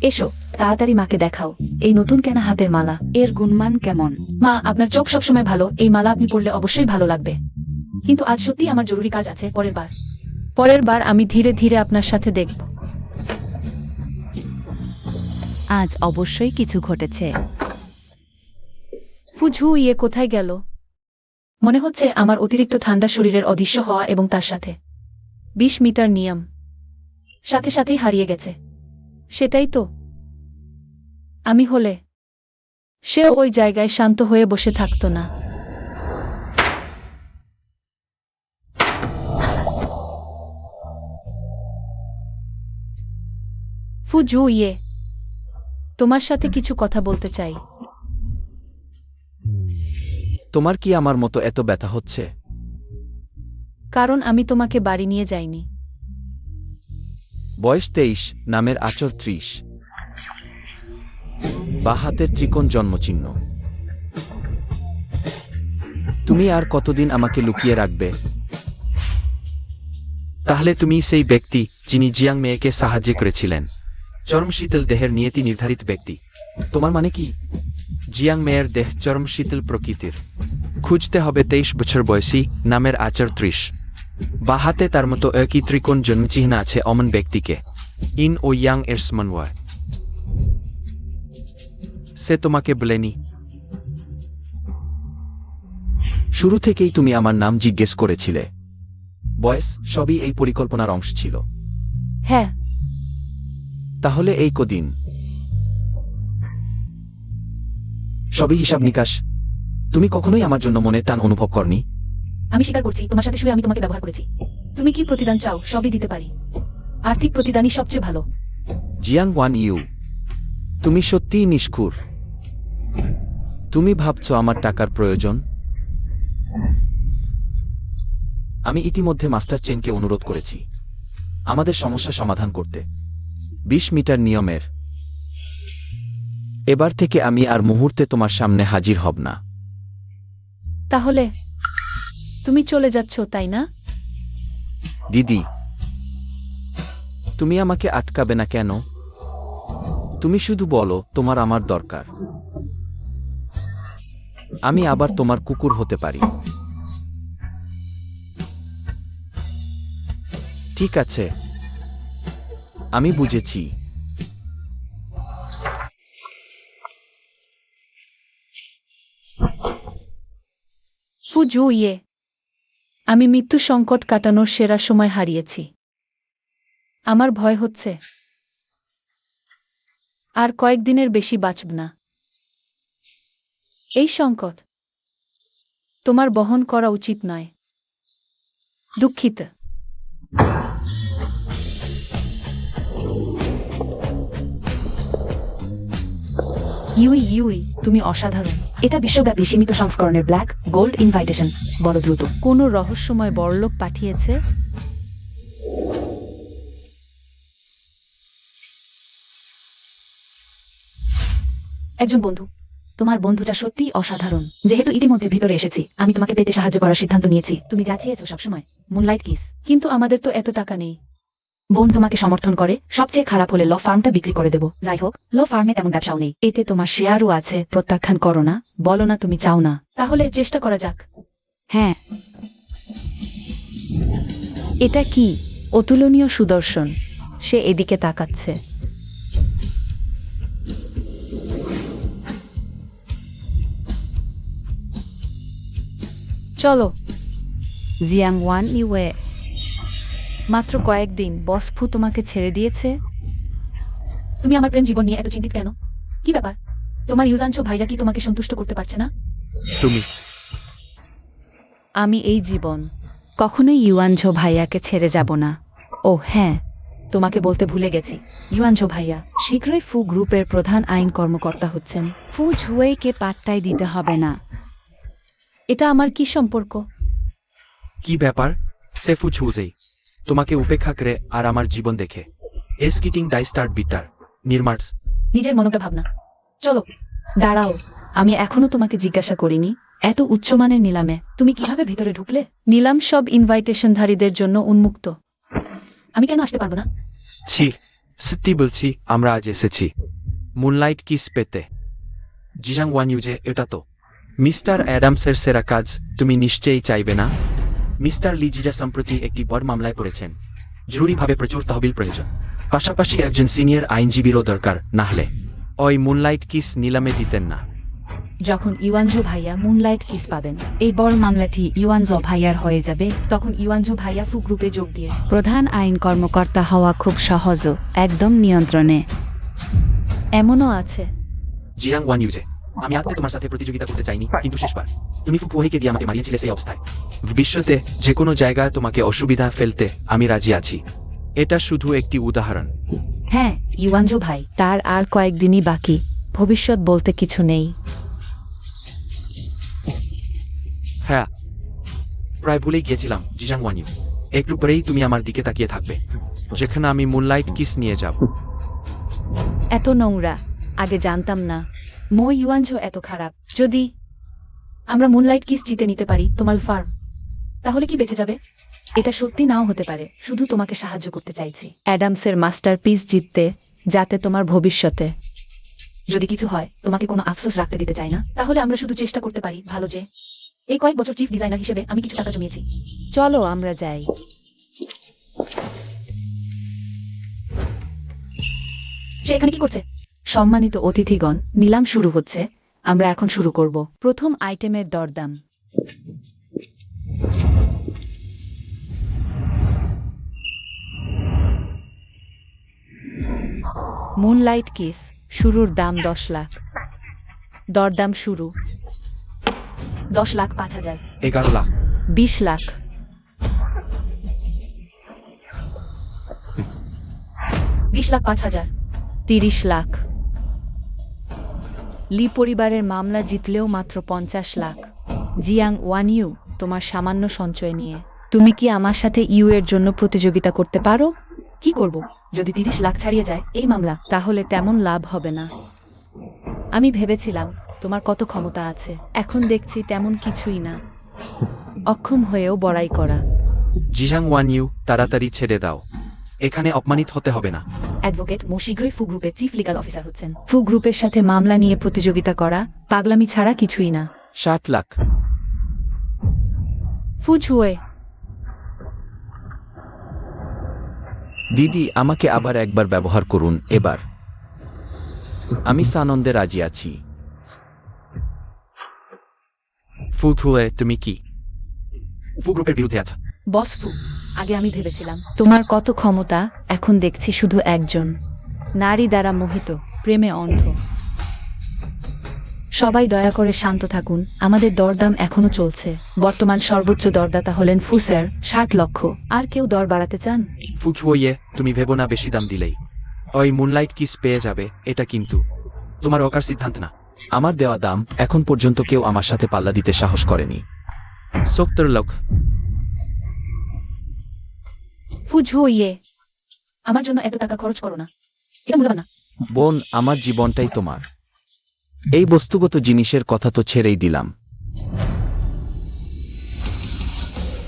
এসো, তাড়াতাড়ি মাকে দেখাও এই নতুন কেনা হাতের মালা। এর গুণমান কেমন? মা, আপনার চোখ সবসময় ভালো, এই মালা আপনি পরলে অবশ্যই ভালো লাগবে। কিন্তু আজ সত্যি আমার জরুরি কাজ আছে, পরের বার আমি ধীরে ধীরে আপনার সাথে দেখব। আজ অবশ্যই কিছু ঘটেছে। ফুঝু ইয়ে কোথায় গেল? মনে হচ্ছে আমার অতিরিক্ত ঠান্ডা শরীরের অদৃশ্য হওয়া এবং তার সাথে 20 মিটার নিয়ম সাথে সাথেই হারিয়ে গেছে। সেটাই তো আমি হলে সেও ওই জায়গায় শান্ত হয়ে বসে থাকতো না। ফুঝু ইয়ে, তোমার সাথে কিছু কথা বলতে চাই। তোমার কি আমার মতো এত ব্যথা হচ্ছে? কারণ আমি তোমাকে বাড়ি নিয়ে যাইনি। বয়স 23, নামের আচর 30, বা হাতের ত্রিকোণ জন্মচিহ্ন। তুমি আর কতদিন আমাকে লুকিয়ে রাখবে? তাহলে তুমি সেই ব্যক্তি যিনি জিয়াং মেয়েকে সাহায্য করেছিলেন। চরম শীতল দেহের নিয়তি নির্ধারিত ব্যক্তি। তোমার মানে কি? জিয়াং মেয়ের দেহ চরম শীতল প্রকৃতির। খুঁজতে হবে 23 বছর বয়সী, নামের আচর 30, বা হাতে তার মতো একই ত্রিকোণ জন্মচিহ্ন আছে অমন ব্যক্তিকে। ইন ও ইয়াং এর সমন্বয়। সে তোমাকে বলেনি? শুরু থেকেই তুমি আমার নাম জিজ্ঞেস করেছিলে। বয়স সবই এই পরিকল্পনার অংশ ছিল। হ্যাঁ, তাহলে এই কদিন সবই হিসাব নিকাশ। তুমি কখনোই আমার জন্য মনে টান অনুভব করনি। আমি স্বীকার করছি, তোমার সাথে শুয়ে আমি তোমাকে ব্যবহার করেছি। তুমি কি প্রতিদান চাও? সবই দিতে পারি। আর্থিক প্রতিদানই সবচেয়ে ভালো। জিয়াং ওয়ান ইউ, তুমি সত্যিই নিষ্ঠুর। তুমি ভাবছো আমার টাকার প্রয়োজন? আমি ইতিমধ্যে মাস্টার চেনকে অনুরোধ করেছি আমাদের সমস্যা সমাধান করতে। 20 মিটার নিয়মের। এবার থেকে আমি আর মুহূর্তে তোমার সামনে হাজির হব না। তাহলে তুমি চলে যাচ্ছ, তাই না? দিদি, তুমি আমাকে আটকাবে না কেন? তুমি শুধু বলো তোমার আমার দরকার। আমি আবার তোমার কুকুর হতে পারি। ঠিক আছে, আমি বুঝেছি। ফুঝু ইয়ে, আমি মৃত্যু সংকট কাটানোর সেরা সময় হারিয়েছি। আমার ভয় হচ্ছে আর কয়েকদিনের বেশি বাঁচব না। এই সংকট তোমার বহন করা উচিত নয়। দুঃখিত। ইউই, তুমি অসাধারণ। এটা বিশ্বব্যাপী সীমিত সংস্করণের ব্ল্যাক গোল্ড ইনভাইটেশন। বড় দ্রুত। কোনো রহস্যময় বড়লোক পাঠিয়েছে? একজন বন্ধু। তোমার বন্ধুটা সত্যিই অসাধারণ। যেহেতু ইতিমধ্যে ভিতরে এসেছি, আমি তোমাকে পেতে সাহায্য করার সিদ্ধান্ত নিয়েছি। তুমি যা চেয়েছো সবসময়, মুনলাইট কিস। কিন্তু আমাদের তো এত টাকা নেই। বোন তোমাকে সমর্থন করে, সবচেয়ে খারাপ হলে ল ফার্মটা বিক্রি করে দেব। যাই হোক, ল ফার্মে তেমন ব্যবসাও নেই। এতে তোমার শেয়ারও আছে। প্রত্যাখ্যান করো না, বলো না তুমি চাও না। তাহলে চেষ্টা করা যাক। হ্যাঁ। এটা কি? অতুলনীয় সুদর্শন। সে এদিকে তাকাচ্ছে। চলো। Jiang Wan Yue. মাত্র কয়েকদিন, বস ফু তোমাকে ছেড়ে দিয়েছে। তুমি আমার প্রেম জীবন নিয়ে এত চিন্তিত কেন? কি ব্যাপার? তোমার ইউজানছো ভাইয়া কি তোমাকে সন্তুষ্ট করতে পারছে না? তুমি আমি এই জীবন কখনোই ইউয়ানঝো ভাইয়াকে ছেড়ে যাব না। ও হ্যাঁ, তোমাকে বলতে ভুলে গেছি, ইউয়ানছো ভাইয়া শীঘ্রই ফু গ্রুপের প্রধান আইন কর্মকর্তা হচ্ছেন। ফু ঝুয়েইকে পাত্তাই দিতে হবে না। এটা আমার কি সম্পর্ক? কি ব্যাপার? সেফু ছুজেই তোমাকে উপেক্ষা করে আর আমার জীবন দেখে S kidding die start bitter নির্মার্স। নিজের মনটা ভাবনা। চলো দাঁড়াও, আমি এখনো তোমাকে জিজ্ঞাসা করিনি, এত উচ্চমানের নিলামে তুমি কিভাবে ভিতরে ঢুকলে? নিলাম সব ইনভাইটেশনধারীদের জন্য উন্মুক্ত। আমি কেন আসতে পারবো না? ছি, সত্যি বলছি, আমরা আজ এসেছি মুনলাইট কিস পেতে। জিজাং ওয়ান ইউজে, এটা তো মিস্টার অ্যাডামসের সেরা কাজ, তুমি নিশ্চয়ই চাইবে না? মিস্টার লি জিজা সম্প্রতি একটি বড় মামলায় পড়েছেন, জরুরিভাবে প্রচুর তহবিল প্রয়োজন, পাশাপাশি একজন সিনিয়র আইনজীবীরও দরকার, না হলে ওই মুনলাইট কিস নিলামে দিতেন না। যখন ইউয়ানজো ভাইয়া মুনলাইট কিস পাবেন, এই বড় মামলাটি ইউয়ানঝো ভাইয়ার হয়ে যাবে। তখন ইউয়ানজো ভাইয়া ফু গ্রুপে যোগ দিয়ে প্রধান আইন কর্মকর্তা হওয়া খুব সহজও, একদম নিয়ন্ত্রণে। এমনও আছে। জিয়াং ওয়ান ইউজে, আমি আজকে তোমার সাথে প্রতিযোগিতা করতে চাইনি, কিন্তু শেষবার তুমি ফুকুয়াইকে দিয়ে আমাকে মারিয়েছিলে সেই অবস্থায়। ভবিষ্যতে যে কোনো জায়গায় তোমাকে অসুবিধা ফেলতে আমি রাজি আছি। এটা শুধু একটি উদাহরণ। হ্যাঁ ইউয়ানজো ভাই, তার আর কয়েকদিনই বাকি, ভবিষ্যৎ বলতে কিছু নেই। হ্যাঁ, প্রায় ভুলেই গিয়েছিলাম জিজাং ওয়ান ইউ। একটু পরেই তুমি আমার দিকে তাকিয়ে থাকবে, যেখানে আমি মুনলাইট কিস নিয়ে যাব। এত নোংরা, আগে জানতাম না মো ইউয়ানজো এত খারাপ। যদি আমরা মুনলাইট কিস জিতে নিতে পারি তোমার ফার্ম, তাহলে কি বেঁচে যাবে? এটা সত্যি নাও হতে পারে, শুধু তোমাকে সাহায্য করতে চাইছি অ্যাডামসের মাস্টারপিস জিততে, যাতে তোমার ভবিষ্যতে। যদি কিছু হয় তোমাকে কোনো আফসোস রাখতে দিতে চাই না, তাহলে আমরা শুধু চেষ্টা করতে পারি ভালো। যে এই কয়েক বছর চিফ ডিজাইনার হিসেবে আমি কিছু টাকা জমিয়েছি। চলো আমরা যাই। সে এখানে কি করছে? সম্মানিত অতিথিগণ, নিলাম শুরু হচ্ছে, আমরা এখন শুরু করব। প্রথম আইটেমের দরদাম। মুনলাইট কিস, শুরুর দাম 10 লাখ। দরদাম শুরু। 10,05,000, 11 লাখ, 20 লাখ, 20,05,000, 30 লাখ। লি পরিবারের মামলা জিতলেও মাত্র 50 লাখ। জিয়াং ওয়ান ইউ, তোমার সামান্য সঞ্চয় নিয়ে তুমি কি আমার সাথে ইউ এর জন্য প্রতিযোগিতা করতে পারো? কি করব যদি 30 লাখ ছাড়িয়ে যায় এই মামলা? তাহলে তেমন লাভ হবে না। আমি ভেবেছিলাম তোমার কত ক্ষমতা আছে, এখন দেখছি তেমন কিছুই না। অক্ষম হয়েও বড়াই করা। জিজাং ওয়ান ইউ, তাড়াতাড়ি ছেড়ে দাও, এখানে অপমানিত হতে হবে না। অ্যাডভোকেট মো শীঘ্রই ফু গ্রুপের চিফ লিগ্যাল অফিসার হচ্ছেন। ফু গ্রুপের সাথে মামলা নিয়ে প্রতিযোগিতা করা পাগলামি ছাড়া কিছুই না। 60 লাখ। ফু ঝুয়ে, দিদি, আমাকে আবার একবার ব্যবহার করুন এবার। আমি সানন্দে রাজি আছি। ফুকুয়ে, তুমি কি ফু গ্রুপের বিরুদ্ধে আছো? বস ফু, আগে আমি ভেবেছিলাম তোমার কত ক্ষমতা, এখন দেখছি শুধু একজন নারী দ্বারা মোহিত, প্রেমে অন্ধ। সবাই দয়া করে শান্ত থাকুন, আমাদের দরদাম এখনো চলছে। বর্তমান সর্বোচ্চ দরদাতা হলেন ফু স্যার, 60 লক্ষ। আর কেউ দর বাড়াতে চান? ফুকুয়ে, তুমি ভেবো না বেশি দাম দিলেই ওই মুনলাইট কিস পেয়ে যাবে, এটা কিন্তু তোমার অকার সিদ্ধান্ত না। আমার দেওয়া দাম এখন পর্যন্ত কেউ আমার সাথে পাল্লা দিতে সাহস করেনি। 70 লাখ। ফু ঝুয়ে, আমার জন্য এত টাকা খরচ করো না, এটা মূল্যবান না। বোন, আমার জীবনটাই তোমার। এই বস্তুগত জিনিসের কথা তো ছেড়েই দিলাম।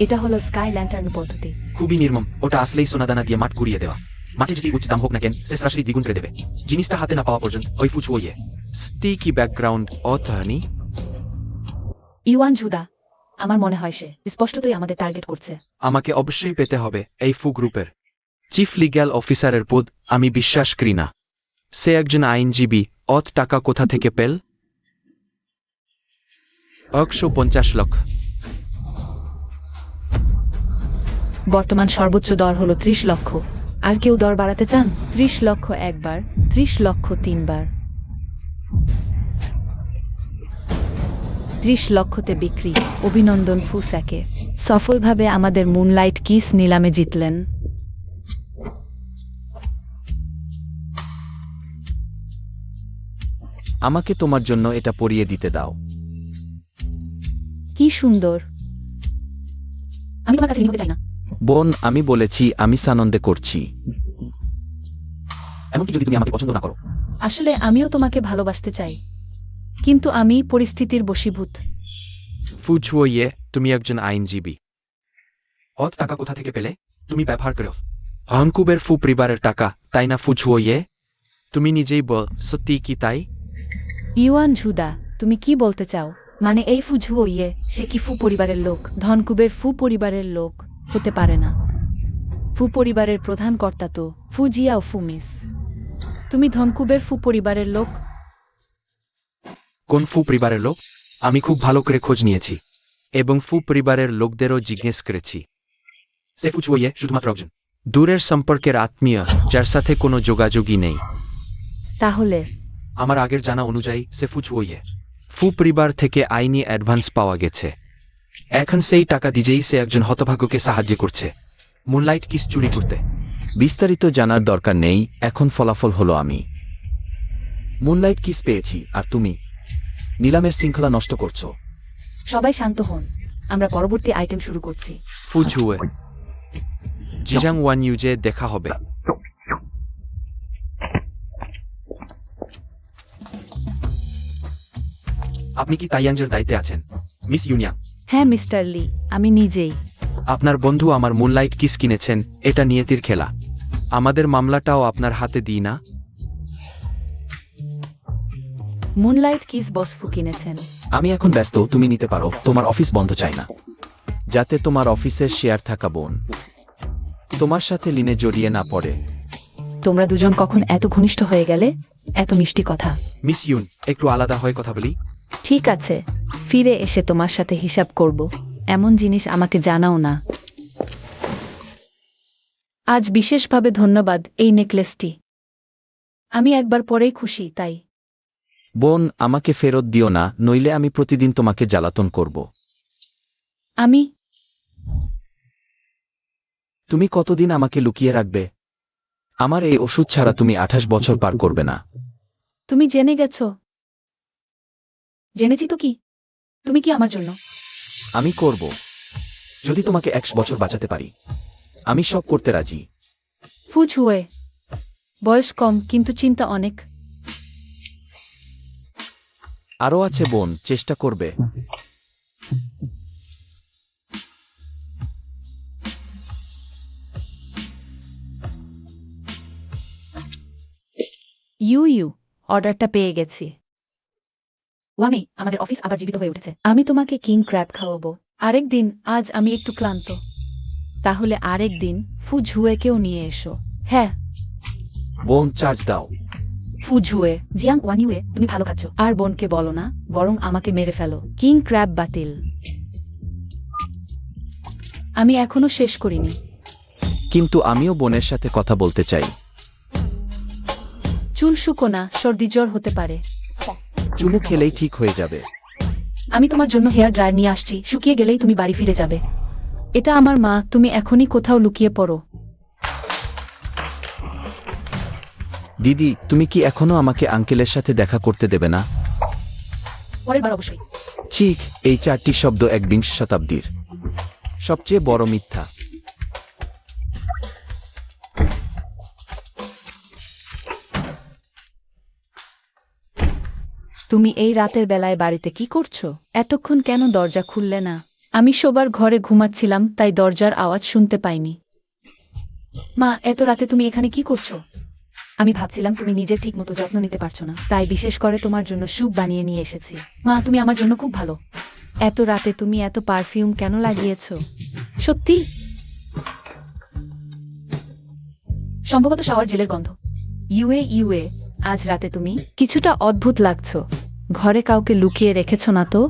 এটা হলো স্কাই ল্যান্টার্ন পদ্ধতি। খুবই নির্মম, ওটা আসলেই সোনাদানা দিয়ে মাঠ ঘুরিয়ে দেওয়া। মাঠে যদি উচ্চ দাম হোক না কেন, সে সরাসরি দ্বিগুণ করে দেবে। জিনিসটা হাতে না পাওয়া পর্যন্ত ওই ফুকুয়ে। স্টিকি ব্যাকগ্রাউন্ড অথনি। ইউয়ান জুদা, আমার মনে হয় সে স্পষ্টতই আমাদের টার্গেট করছে। আমাকে অবশ্যই পেতে হবে এই ফু গ্রুপের চিফ লিগ্যাল অফিসারের পদ। আমি বিশ্বাস করি না সে একজন আইনজীবী। অত টাকা কোথা থেকে পেল? 150 লাখ। বর্তমান সর্বোচ্চ দর হলো 30 লক্ষ। আর কেউ দর বাড়াতে চান? 30 লক্ষ একবার, 30 লক্ষ 3 বার। 30 লক্ষতে বিক্রি। অভিনন্দন ফুস্যাকে, সফলভাবে আমাদের মুনলাইট কিস নিলামে জিতলেন। আমাকে তোমার জন্য এটা পরিয়ে দিতে দাও। কি সুন্দর। আমি তোমার কাছে ঋণী হতে চাই না। বোন, আমি বলেছি আমি সানন্দে করছি। এমনকি যদি তুমি আমাকে পছন্দ না করো। আসলে আমিও তোমাকে ভালোবাসতে চাই, কিন্তু আমি পরিস্থিতির বশীভূত। ফু ঝুয়ে, তুমি একজন আইনজীবী। অত টাকা কোথা থেকে পেলে? তুমি ব্যবহার করো হংকুবের ফু পরিবারের টাকা, তাই না ফু ঝুয়ে? তুমি নিজেই বল, সত্যি কি তাই? ইউয়ান ঝুদা, তুমি কি বলতে চাও? মানে এই ফু ঝুও সে কি ফু পরিবারের লোক? ধনকুবের ফু পরিবারের লোক হতে পারে না। ফু পরিবারের প্রধান কর্তা তো ফু জিয়া ও ফু মিস। তুমি ধনকুবের ফু পরিবারের লোক? কোন ফু পরিবারের লোক? আমি খুব ভালো করে খোঁজ নিয়েছি এবং ফু পরিবারের লোকদেরও জিজ্ঞেস করেছি। সে ফু ঝুয়ে শুধুমাত্র একজন দূরের সম্পর্কের আত্মীয়, যার সাথে কোনো যোগাযোগই নেই। তাহলে আমার আগের জানা অনুযায়ী সে ফু ঝুয়ে ফু পরিবার থেকে আইনি অ্যাডভান্স পাওয়া গেছে। এখন সেই টাকা দিয়েই সে একজন হতভাগ্যকে সাহায্য করছে মুনলাইট কিস চুরি করতে। বিস্তারিত জানার দরকার নেই, এখন ফলাফল হলো আমি মুনলাইট কিস পেয়েছি, আর তুমি নিলামের শৃঙ্খলা নষ্ট করছো। সবাই শান্ত হন, আমরা পরবর্তী আইটেম শুরু করছি। ফু ঝুয়ে, জিজাং ওয়ান ইউজে দেখা হবে। আপনি কি তাইয়াংজের দায়িত্বে আছেন, মিস ইউনিয়াং? হ্যাঁ মিস্টার লি, আমি নিজেই। আপনার বন্ধু আমার মুনলাইট কিস কিনেছেন, এটা নিয়তির খেলা। আমাদের মামলাটাও আপনার হাতে দিই না? মুনলাইট কিস বস ফু কিনেছেন। আমি এখন ব্যস্ত, তুমি নিতে পারো, তোমার অফিস বন্ধ চাই না। যাতে তোমার অফিসের শেয়ার থাকা বোন তোমার সাথে লিনে জড়িয়ে না পড়ে। তোমরা দুজন কখন এত ঘনিষ্ঠ হয়ে গেলে? এত মিষ্টি কথা। মিস ইউন, একটু আলাদা হয়ে কথা বলি। ঠিক আছে, ফিরে এসে তোমার সাথে হিসাব করব। এমন জিনিস আমাকে জানাও না। আজ বিশেষভাবে ধন্যবাদ এই নেকলেসটি। আমি একবার পরেই খুশি তাই। বোন, আমাকে ফেরত দিও না, নইলে আমি প্রতিদিন তোমাকে জ্বালাতন করব। আমি তুমি কতদিন আমাকে লুকিয়ে রাখবে? আমার এই ওষুধ ছাড়া তুমি 28 বছর পার করবে না। তুমি জেনে গেছো? জেনেছি তো কি? তুমি কি আমার জন্য? আমি করব, যদি তোমাকে 100 বছর বাঁচাতে পারি। আমি সব করতে রাজি। ফু ঝুয়ে, বয়স কম কিন্তু চিন্তা অনেক। আরও আছে বোন, চেষ্টা করবে। ইউ অর্ডারটা পেয়ে গেছি। ওয়ামি, আমাদের অফিস আবার জীবিত হয়ে উঠেছে। আমি তোমাকে কিং ক্র্যাব খাওয়াবো আরেক দিন। আজ আমি একটু ক্লান্ত। তাহলে আরেক দিন ফু ঝুয়েকেও নিয়ে এসো। হ্যাঁ, বোন, চার্জ দাও। ফু ঝুয়ে, জিয়াং ওয়ানিউয়ে, তুমি ভালো খাচ্ছ। আর বোনকে বলো না, বরং আমাকে মেরে ফেলো। কিং ক্র্যাব বাতিল। আমি এখনো শেষ করিনি। কিন্তু আমিও বোনের সাথে কথা বলতে চাই। চুল শুকো না, সর্দি জ্বর হতে পারে। চুমু খেলেই ঠিক হয়ে যাবে। আমি তোমার জন্য হেয়ার ড্রায়ার নিয়ে আসছি, শুকিয়ে গেলেই তুমি বাড়ি ফিরে যাবে। এটা আমার মা, তুমি এখনই কোথাও লুকিয়ে পড়ো। দিদি, তুমি কি এখনো আমাকে আঙ্কেলের সাথে দেখা করতে দেবে না? পরের বার অবশ্যই। ঠিক, এই 4টি শব্দ 21 শতাব্দীর সবচেয়ে বড় মিথ্যা। তুমি এই রাতের বেলায় বাড়িতে কি করছো? এতক্ষণ কেন দরজা খুললে না? আমি শোবার ঘরে ঘুমাচ্ছিলাম, তাই দরজার আওয়াজ শুনতে পাইনি। মা, এত রাতে তুমি এখানে কি করছো? আমি ভাবছিলাম তুমি নিজে ঠিক মতো যত্ন নিতে পারছো না, তাই বিশেষ করে তোমার জন্য স্যুপ বানিয়ে নিয়ে এসেছি। মা, তুমি আমার জন্য খুব ভালো। এত রাতে তুমি এত পারফিউম কেন লাগিয়েছো? সত্যি? সম্ভবত শাওয়ার জেলের গন্ধ। ইউএ, আজ রাতে তুমি কিছুটা অদ্ভুত লাগছো। ঘরে কাউকে লুকিয়ে রেখেছো না তো?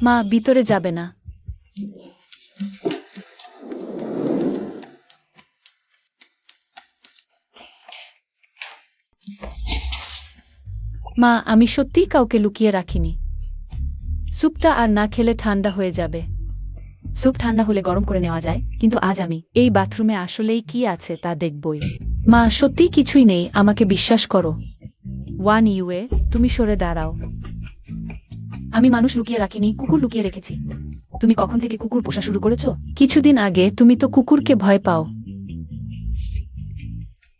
মা, ভিতরে যাবে না। মা, আমি সত্যিই কাউকে লুকিয়ে রাখিনি। স্যুপটা আর না খেলে ঠান্ডা হয়ে যাবে। স্যুপ ঠান্ডা হলে গরম করে নেওয়া যায়, কিন্তু আজ আমি এই বাথরুমে আসলেই কি আছে তা দেখবই। মা সত্যি কিছুই নেই, আমাকে বিশ্বাস করো। ওয়ান ইউএ, তুমি সরে দাঁড়াও। আমি মানুষ লুকিয়ে রাখিনি, কুকুর লুকিয়ে রেখেছি। তুমি কখন থেকে কুকুর পোষা শুরু করেছো? কিছুদিন আগে। তুমি তো কুকুরকে ভয় পাও,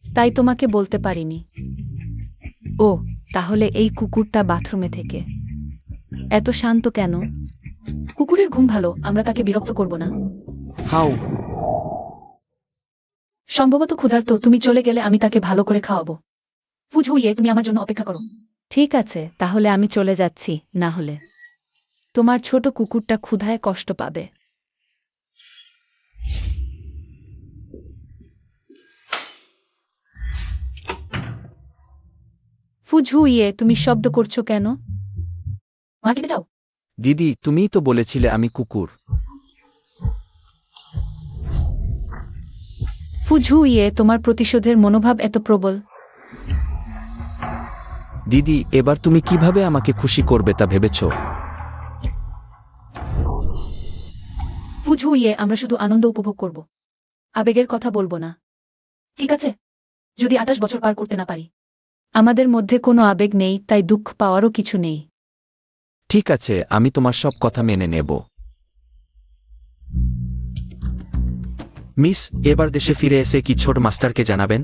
তাই তোমাকে বলতে পারিনি। ও, তাহলে এই কুকুরটা বাথরুমে থেকে এত শান্ত কেন? কুকুরের ঘুম ভালো, আমরা তাকে বিরক্ত করব না। হাউ সম্ভবত ক্ষুধার্ত, তুমি চলে গেলে আমি তাকে ভালো করে খাওয়াবো। ফুঝুইয়ে, তুমি আমার জন্য অপেক্ষা করো। ঠিক আছে, তাহলে আমি চলে যাচ্ছি, না হলে তোমার ছোট কুকুরটা ক্ষুধায় কষ্ট পাবে। ফুঝুইয়ে, তুমি শব্দ করছো কেন? মা খেতে চাও? দিদি, তুমিই তো বলেছিলে আমি কুকুর। ফুঝুইয়ে, তোমার প্রতিশোধের মনোভাব এত প্রবল। দিদি, এবার তুমি কিভাবে আমাকে খুশি করবে তা ভেবেছো? ফুঝুইয়ে, আমরা শুধু আনন্দ উপভোগ করব, আবেগের কথা বলবো না। ঠিক আছে? যদি 28 বছর পার করতে না পারি। আমাদের মধ্যে কোনো আবেগ নেই, তাই দুঃখ পাওয়ারও কিছু নেই। ঠিক আছে, আমি তোমার সব কথা মেনে নেব। মিস, এবার দেশে ফিরে এসে কি ছোট মাস্টারকে জানাবেন?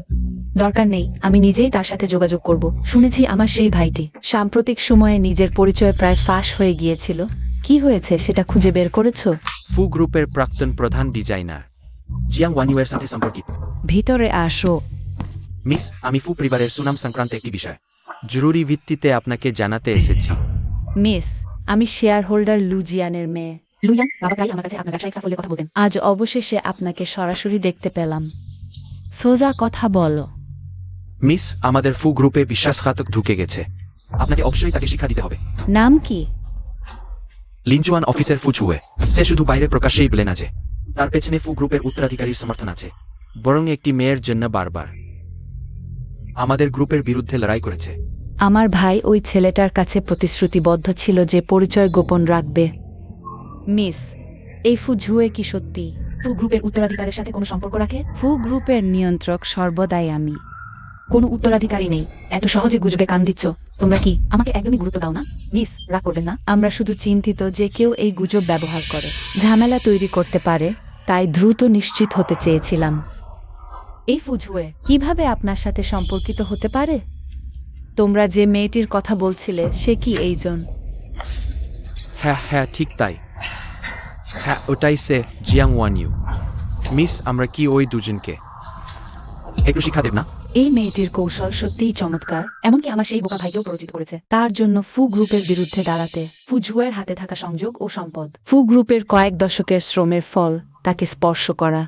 দরকার নেই, আমি নিজেই তার সাথে যোগাযোগ করব। শুনেছি আমার সেই ভাইটি সাম্প্রতিক সময়ে নিজের পরিচয় প্রায় ফাঁস হয়ে গিয়েছিল। কি হয়েছে সেটা খুঁজে বের করেছো? ফু গ্রুপের প্রাক্তন প্রধান ডিজাইনার জিয়াং ওয়ানিউয়ের সাথে সম্পর্কিত। ভিতরে আসো। মিস, আমি ফু পরিবারের সুনাম সংক্রান্ত একটি বিষয় জরুরি ভিত্তিতে আপনাকে জানাতে এসেছি। মিস, আমি শেয়ার হোল্ডার লুজিয়ানের মেয়ে। লুইয়ান, বাবা প্রায় আমার কাছে আপনার ব্যবসায়িক সাফল্যের কথা বলতেন। আজ অবশেষে আপনাকে সরাসরি দেখতে পেলাম। সোজা কথা বলো। মিস, আমাদের ফু গ্রুপে বিশ্বাসঘাতক ঢুকে গেছে। আপনাকে অবশ্যই তাকে শিক্ষা দিতে হবে। নাম কি? লিনচুয়ান অফিসের ফুচুয়ে। সে শুধু বাইরে প্রকাশ্যেই বলে না যে তার পেছনে ফু গ্রুপের উত্তরাধিকারীর সমর্থন আছে, বরং একটি মেয়ের জন্য বারবার আমাদের গ্রুপের বিরুদ্ধে লড়াই করেছে। আমার ভাই ওই ছেলেটার কাছে প্রতিশ্রুতিবদ্ধ ছিল যে পরিচয় গোপন রাখবে। মিস, এই ফুঝুয়ে কি সত্যি ফু গ্রুপের উত্তরাধিকারের সাথে কোনো সম্পর্ক রাখে? ফু গ্রুপের নিয়ন্ত্রক সর্বদাই আমি। কোনো উত্তরাধিকারী নেই। এত সহজে গুজবে কান দিচ্ছ। তোমরা কি আমাকে একদমই গুরুত্ব দাও না? মিস, রাগ করবেন না। আমরা শুধু চিন্তিত যে কেউ এই গুজব ব্যবহার করে ঝামেলা তৈরি করতে পারে, তাই দ্রুত নিশ্চিত হতে চেয়েছিলাম। এই ফুঝুয়ে কিভাবে আপনার সাথে সম্পর্কিত হতে পারে? তোমরা যে মেয়েটির কথা বলছিলে সে কি এইজন? হ্যাঁ হ্যাঁ, ঠিক তাই। হ্যাঁ, ওটাই সে, জিয়াং ওয়ানিউ। মিস, আমরা কি ওই দুজনকে একটু শিক্ষা দেব না? এই মেয়েটির কৌশল সত্যিই চমৎকার, এমনকি আমার সেই বোকা ভাইকেও পরিচিত করেছে। তার জন্য ফু গ্রুপের বিরুদ্ধে দাঁড়াতে ফুঝুয়ের হাতে থাকা সংযোগ ও সম্পদ, ফু গ্রুপের কয়েক দশকের শ্রমের ফল তাকে স্পর্শ করা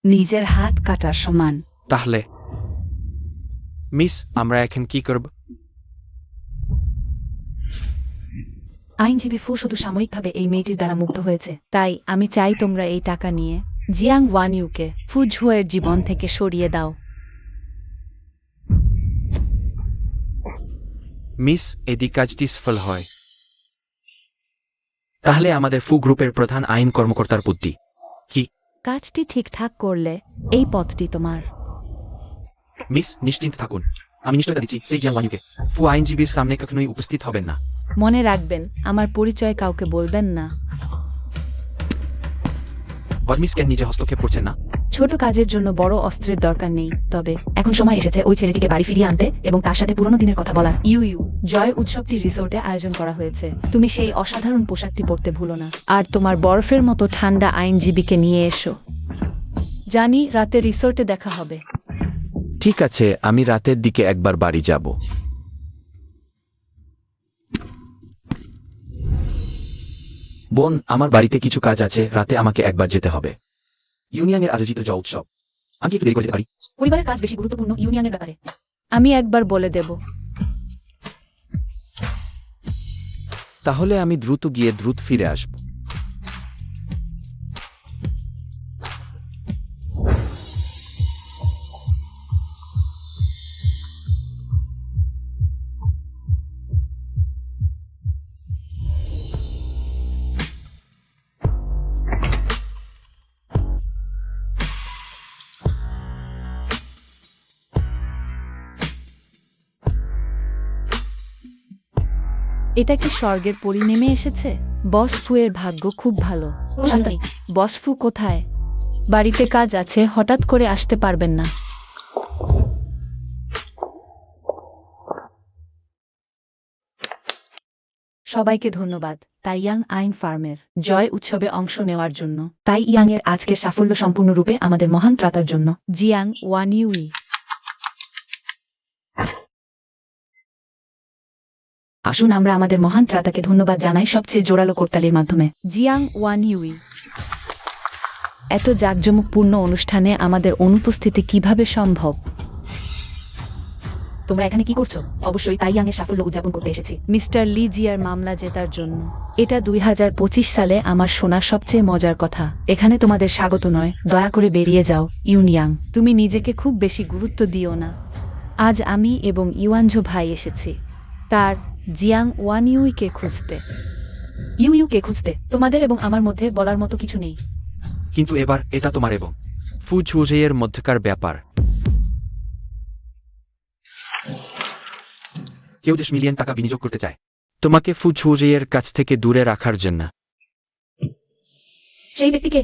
নিজের হাত কাটার সমান। তাহলে মিস, আমরা এখন কি করব? আইনজীবী ফু শুধু সাময়িকভাবে এই মেয়েটির দ্বারা মুগ্ধ হয়েছে। তাই আমি চাই তোমরা এই টাকা নিয়ে জিয়াং ওয়ানিউকে ফুঝুয়ের জীবন থেকে সরিয়ে দাও। মিস, এদি কাজটি সফল হয়, তাহলে আমাদের ফু গ্রুপের প্রধান আইন কর্মকর্তার বুদ্ধি কি? কাজটি ঠিকঠাক করলে এই পথটি তোমার। মিস, নিশ্চিন্ত থাকুন, আমি নিশ্চয়তা দিচ্ছি সেই জিয়াং ওয়ানিউকে ফু আইনজীবীর সামনে কখনোই উপস্থিত হবেন না। মনে রাখবেন, আমার পরিচয় কাউকে বলবেন না। বদমিস কেন নিজে হস্তক্ষেপ করছেন না? ছোট কাজের জন্য বড় অস্ত্রের দরকার নেই, তবে এখন সময় এসেছে ওই ছেলেটিকে বাড়ি ফিরিয়ে আনতে এবং তার সাথে পুরনো দিনের কথা বলার। ইউ জয় উৎসবটি রিসোর্টে আয়োজন করা হয়েছে। তুমি সেই অসাধারণ পোশাকটি পরতে ভুলো না। আর তোমার বরফের মতো ঠান্ডা আইনজীবীকে নিয়ে এসো। জানি রাতে রিসোর্টে দেখা হবে। ঠিক আছে, আমি রাতের দিকে একবার বাড়ি যাব। বোন, আমার বাড়িতে কিছু কাজ আছে, রাতে আমাকে একবার যেতে হবে। ইউনিয়নের আয়োজিত জল উৎসব, আমি কি একটু দেরি করে যেতে পারি? পরিবারের কাজ বেশি গুরুত্বপূর্ণ ইউনিয়নের ব্যাপারে। আমি একবার বলে দেব। তাহলে আমি দ্রুত গিয়ে দ্রুত ফিরে আসব। এটা কি স্বর্গের পরি নেমে এসেছে? বস ফুয়ের ভাগ্য খুব ভালো। শান্তনি, বস ফু কোথায়? বাড়িতে কাজ আছে, হঠাৎ করে আসতে পারবেন না। সবাইকে ধন্যবাদ তাইয়াং আইন ফার্মের জয় উৎসবে অংশ নেওয়ার জন্য। তাই ইয়াং এর আজকের সাফল্য সম্পূর্ণরূপে আমাদের মহান ত্রাতার জন্য। জিয়াং ওয়ানিউই। আসুন আমরা আমাদের মহান ত্রাতাকে ধন্যবাদ জানাই সবচেয়ে জোরালো করতালির মাধ্যমে। জিয়াং ওয়ানিউই। এত জাঁকজমকপূর্ণ অনুষ্ঠানে আমাদের অনুপস্থিতি কিভাবে সম্ভব? তোমরা এখানে কি করছো? অবশ্যই তাই ইয়াং এর সাফল্য উদযাপন করতে এসেছি। মিস্টার লি জিয়ার মামলা জেতার জন্য। এটা 2025 সালে আমার শোনা সবচেয়ে মজার কথা। এখানে তোমাদের স্বাগত নয়, দয়া করে বেরিয়ে যাও, ইউনিয়াং। তুমি নিজেকে খুব বেশি গুরুত্ব দিও না। আজ আমি এবং ইউয়ানঝো ভাই এসেছি তার জিয়াং ওয়ানিউইকে খুঁজতে। ইউ কে খুঁজতে তোমাদের এবং আমার মধ্যে বলার মতো কিছু নেই। কিন্তু এবার এটা তোমার এবং ফু ঝুজেয়ের মধ্যকার ব্যাপার। কেউ 10 মিলিয়ন টাকা বিনিয়োগ করতে চায় তোমাকে ফু ঝুজেয়ের কাছ থেকে দূরে রাখার জন্য। সেই ব্যক্তিকে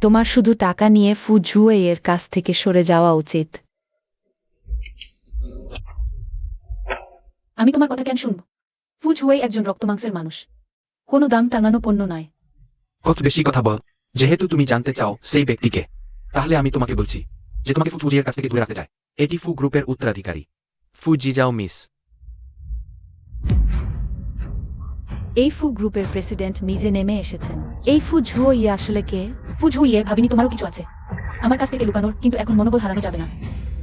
তোমার শুধু টাকা নিয়ে ফু ঝুয়ের কাছ থেকে সরে যাওয়া উচিত। আমি তোমার কথা কেন শুনব? ফু ঝুয়েই একজন রক্তমাংসের মানুষ, কোনো দাম টাঙানো পণ্য নয়। কত বেশি কথা বল। যেহেতু তুমি জানতে চাও সেই ব্যক্তিকে, তাহলে আমি তোমাকে বলছি যে তোমাকে ফু ঝুজেয়ের কাছ থেকে দূরে রাখতে চায়। এটি ফু গ্রুপের উত্তরাধিকারী ফু জিজাও মিস। এই ফু গ্রুপের প্রেসিডেন্ট নিজে নেমে এসেছেন। এই ফু ঝুয়ে আসলে কে? ফু ঝুইয়ে ভাবিনি তোমারও কিছু আছে আমার কাছ থেকে লুকানোর, কিন্তু এখন মনোবল হারানো যাবে না।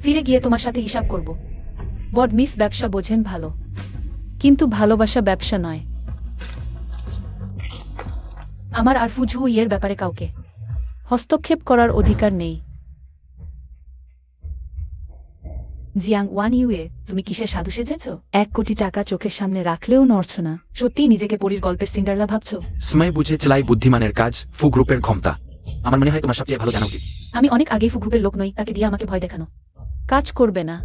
ফিরে গিয়ে তোমার সাথে হিসাব করব। বড মিস ব্যবসা বোঝেন ভালো, কিন্তু ভালোবাসা ব্যবসা নয়। আমার আর ফু ঝুইয়ের ব্যাপারে কাউকে হস্তক্ষেপ করার অধিকার নেই। জিয়াং ওয়ানিউয়ে, তুমি কিসের সাধু সেজেছ? 1 কোটি টাকা চোখের সামনে রাখলেও নড়ছ না। সত্যিই নিজেকে পরীর গল্পের সিন্ডারলা ভাবছো? সময় বুঝে চালাই বুদ্ধিমানের কাজ ফু গ্রুপের ক্ষমতা। আমার মনে হয় তোমার সবচেয়ে ভালো জানা উচিত। আমি অনেক আগেই ফু গ্রুপের লোক নই, তাকে দিয়ে আমাকে ভয় দেখানো কাজ করবে না।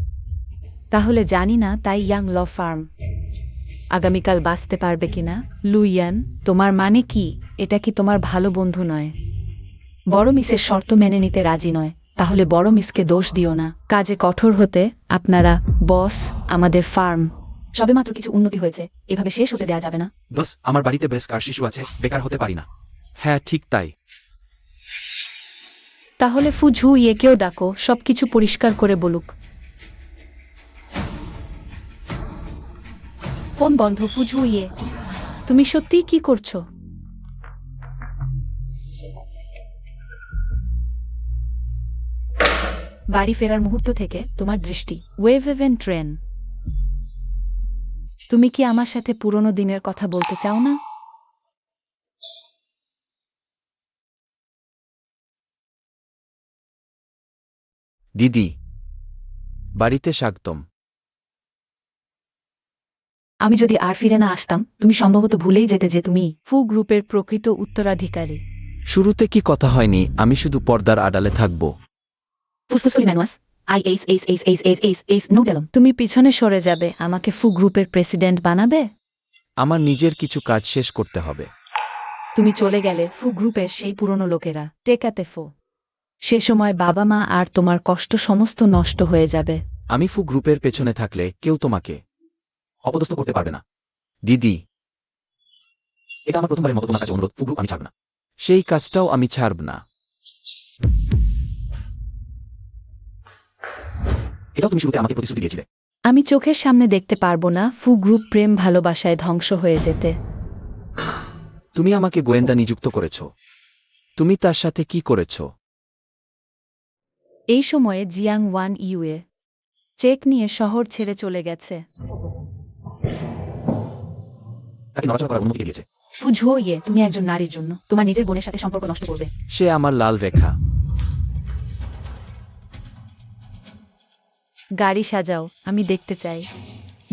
তাহলে জানি না তাই ইয়াং ল ফার্ম আগামীকাল বাঁচতে পারবে কিনা। লুইয়ান, তোমার মানে কি? এটা কি তোমার ভালো বন্ধু নয়? বড় মিসের শর্ত মেনে নিতে রাজি নয়, তাহলে বড় মিসকে দোষ দিও না। কাজে কঠোর হতে আপনারা বস। আমাদের ফার্ম সবেমাত্র কিছু উন্নতি হয়েছে, এভাবে শেষ হতে দেওয়া যাবে না। বস, আমার বাড়িতে বেশ কার শিশু আছে, বেকার হতে পারি না। হ্যাঁ, ঠিক তাই। তাহলে ফু ঝুইয়েকেও ডাকো, সবকিছু পরিষ্কার করে বলুক। ফোন বন্ধ। ফু ঝুইয়ে, তুমি সত্যিই কি করছো? বাড়ি ফেরার মুহূর্ত থেকে তোমার দৃষ্টি ওয়েভেভেন ট্রেন। তুমি কি আমার সাথে পুরনো দিনের কথা বলতে চাও না? দিদি, বাড়িতে স্বাগতম। আমি যদি আর ফিরে না আসতাম, তুমি সম্ভবত ভুলেই যেতে যে তুমি ফু গ্রুপের প্রকৃত উত্তরাধিকারী। শুরুতে কি কথা হয়নি? আমি শুধু পর্দার আড়ালে থাকব। ফুসফুসফুলি ম্যানুয়াস নো গেলাম। তুমি পিছনে সরে যাবে, আমাকে ফু গ্রুপের প্রেসিডেন্ট বানাবে। আমার নিজের কিছু কাজ শেষ করতে হবে। তুমি চলে গেলে ফু গ্রুপের সেই পুরনো লোকেরা টেকাতে ফু। সে সময় বাবা মা আর তোমার কষ্ট সমস্ত নষ্ট হয়ে যাবে। আমি ফু গ্রুপের পেছনে থাকলে কেউ তোমাকে অপদস্থ করতে পারবে না। দিদি, এটা আমার প্রথমবারের মতো তোমার কাছে অনুরোধ। ফু গ্রুপ আমি ছাড়ব না। সেই কাজটাও আমি ছাড়ব না। এটাও তুমি শুরুতে আমাকে প্রতিশ্রুতি দিয়েছিলে। আমি চোখের সামনে দেখতে পারবো না ফু গ্রুপ প্রেম ভালোবাসায় ধ্বংস হয়ে যেতে। তুমি আমাকে গোয়েন্দা নিযুক্ত করেছ। তুমি তার সাথে কি করেছ? এই সময়ে জিয়াং ওয়ান ইউয়ে চেক নিয়ে শহর ছেড়ে চলে গেছে। তাকে নড়াচড়া করার অনুমতি দিয়েছে। ফু ঝুইয়ে, তুমি একজন নারীর জন্য তোমার নিজের বোনের সাথে সম্পর্ক নষ্ট করবে। সে আমার লাল রেখা। গাড়ি সাজাও, আমি দেখতে চাই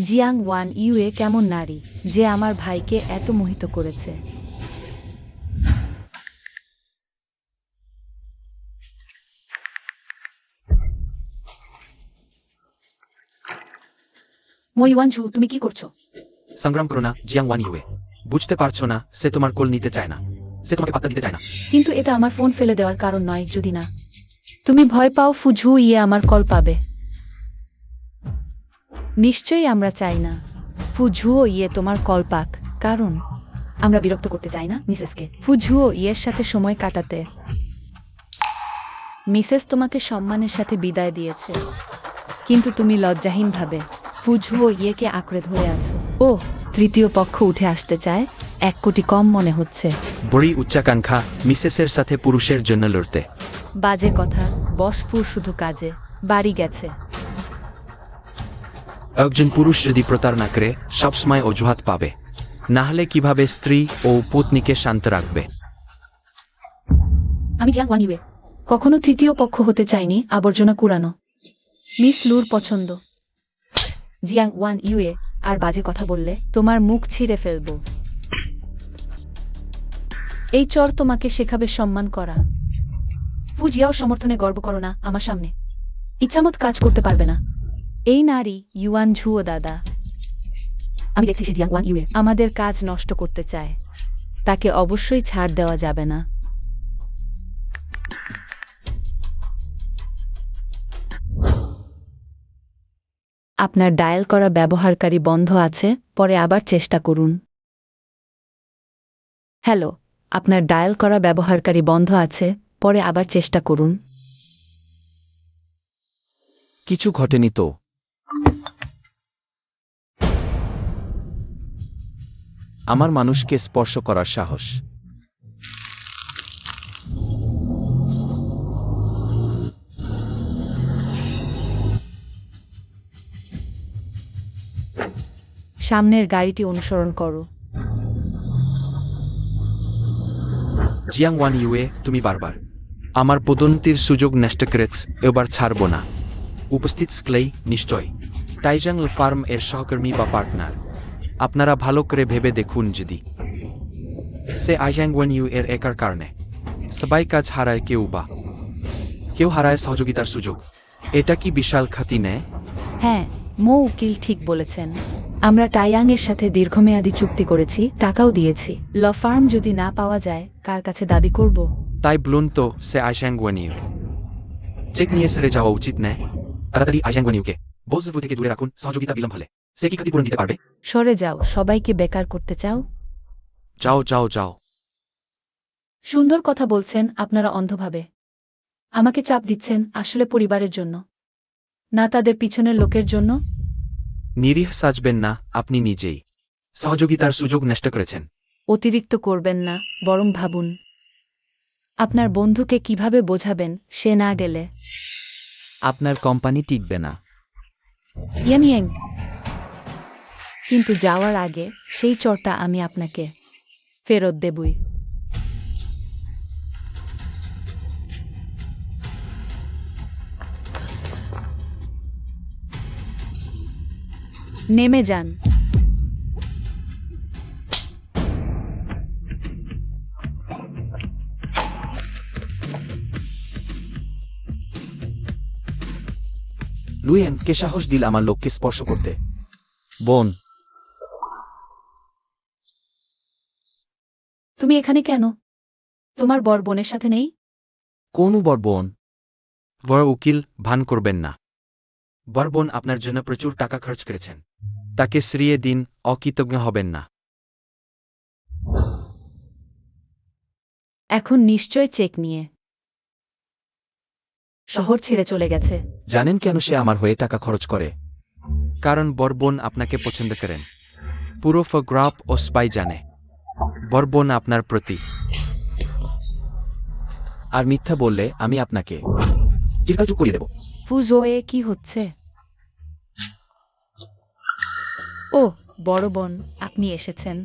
জিয়াং ওয়ান ইউয়ে কেমন নারী, যে আমার ভাইকে এত মোহিত করেছে। মই ওয়ানঝু, তুমি কি করছো? সংগ্রাম করো না জিয়াং ওয়ান ইউয়ে। বুঝতে পারছো না, সে তোমার কোল নিতে চায় না, সে তোমাকে পাত্তা দিতে চায় না। কিন্তু এটা আমার ফোন ফেলে দেওয়ার কারণ নয়। যদি না তুমি ভয় পাও ফুঝু ইয়ে আমার কল পাবে। নিশ্চয়ই আমরা চাই না ফুঝুও ইয়ে তোমার কল পাক, কারণ আমরা বিরক্ত করতে চাই না মিসেসকে। ফুঝুও ইয়ের সাথে সময় কাটাতে মিসেস তোমাকে সম্মানের সাথে বিদায় দিয়েছে, কিন্তু তুমি লজ্জাহীনভাবে ফুঝুও ইয়েকে আঁকড়ে ধরে আছো। ও তৃতীয় পক্ষ উঠে আসতে চায়, 1 কোটি কম মনে হচ্ছে। বড়ি উচ্চাকাঙ্ক্ষা মিসেসের সাথে পুরুষের জন্য লড়তে। বাজে কথা, বসপুর শুধু কাজে বাড়ি গেছে। একজন পুরুষ যদি প্রতারণা করে সবসময় অজুহাত পাবে, না হলে কিভাবে স্ত্রী ও পত্নীকে শান্ত রাখবে? আমি জিয়াং ওয়ান ইউয়ে কখনো তৃতীয় পক্ষ হতে চাইনি। আবর্জনা কুড়ানো। মিস লুর পছন্দ। জিয়াং ওয়ান ইউয়ে আর বাজে কথা বললে তোমার মুখ ছিঁড়ে ফেলবো। এই চর তোমাকে শেখাবে সম্মান করা। ফুজিয়াও সমর্থনে গর্ব করো না আমার সামনে। ইচ্ছামত কাজ করতে পারবে না। এই নারী ইউয়ান ঝুও দাদা আমি দেখছি সে জিয়াং ওয়ান ইউয়ে আমাদের কাজ নষ্ট করতে চায়, তাকে অবশ্যই ছাড় দেওয়া যাবে না। আপনার ডায়াল করা ব্যবহারকারী বন্ধ আছে, পরে আবার চেষ্টা করুন। হ্যালো, আপনার ডায়াল করা ব্যবহারকারী বন্ধ আছে, পরে আবার চেষ্টা করুন। কিছু ঘটেনি তো? আমার মানুষকে স্পর্শ করার সাহস। সামনের গাড়িটি অনুসরণ করো। জিয়াং ওয়ান ইউয়ে, তুমি বারবার আমার পদোন্নতির সুযোগ নষ্ট করেছ, এবার ছাড়ব না। উপস্থিত স্ক্লেই নিশ্চয় টাইজাং ফার্ম এর সহকর্মী বা পার্টনার। আপনারা ভালো করে ভেবে দেখুন, যদি সে আইজাং ওয়ান ইউ এর একার কারণে সবাই কাজ হারায়, কেউ হারায় সহযোগিতার সুযোগ, এটা কি বিশাল ক্ষতি নেয়? হ্যাঁ, মো উকিল ঠিক বলেছেন। আমরা টাইয়াং এর সাথে দীর্ঘমেয়াদী চুক্তি করেছি, টাকাও দিয়েছি। ল ফার্ম যদি না পাওয়া যায়, কার কাছে দাবি করব? তাই বলুন তো, সে আইজাং ওয়ান ইউ চেক নিয়ে সেরে যাওয়া উচিত নেয়? তাড়াতাড়ি আইজাং ওয়ান ইউকে বোঝবু থেকে দূরে রাখুন। সহযোগিতা বিলম্ব হলে সে কি ক্ষতিপূরণ দিতে পারবে? সরে যাও। সবাইকে বেকার করতে চাও? যাও যাও যাও। সুন্দর কথা বলছেন আপনারা অন্ধভাবে। আমাকে চাপ দিচ্ছেন আসলে পরিবারের জন্য, না তাদের পিছনের লোকের জন্য। নিরীহ সাজবেন না, আপনি নিজেই সহযোগিতার সুযোগ নষ্ট করেছেন। অতিরিক্ত করবেন না, বরং ভাবুন আপনার বন্ধুকে কিভাবে বোঝাবেন সে না গেলে। আপনার কোম্পানি টিকবে না। ইয়ানিয়েং, কিন্তু যাওয়ার আগে সেই চরটা আমি আপনাকে ফেরত দেবই। নেমে যান। লুয়েন, কে সাহস দিল আমার লোককে স্পর্শ করতে? বোন, তুমি এখানে কেন? তোমার বর বোনের সাথে নেই? কোন বর বোন? বড় উকিল, ভান করবেন না। বরবোন আপনার জন্য প্রচুর টাকা খরচ করেছেন, তাকে সরিয়ে দিন। অকৃতজ্ঞ হবেন না। এখন নিশ্চয় চেক নিয়ে শহর ছেড়ে চলে গেছে। জানেন কেন সে আমার হয়ে টাকা খরচ করে? কারণ বরবোন আপনাকে পছন্দ করেন। পুরো ফগ্রাফ ও স্পাই জানে বরবোন আপনার প্রতি। আর মিথ্যা বললে আমি আপনাকে চিরকাল চুপ করিয়ে দেব। ফুজোয়ে কি হচ্ছে? ও বড় বোন, আপনি এসেছেন।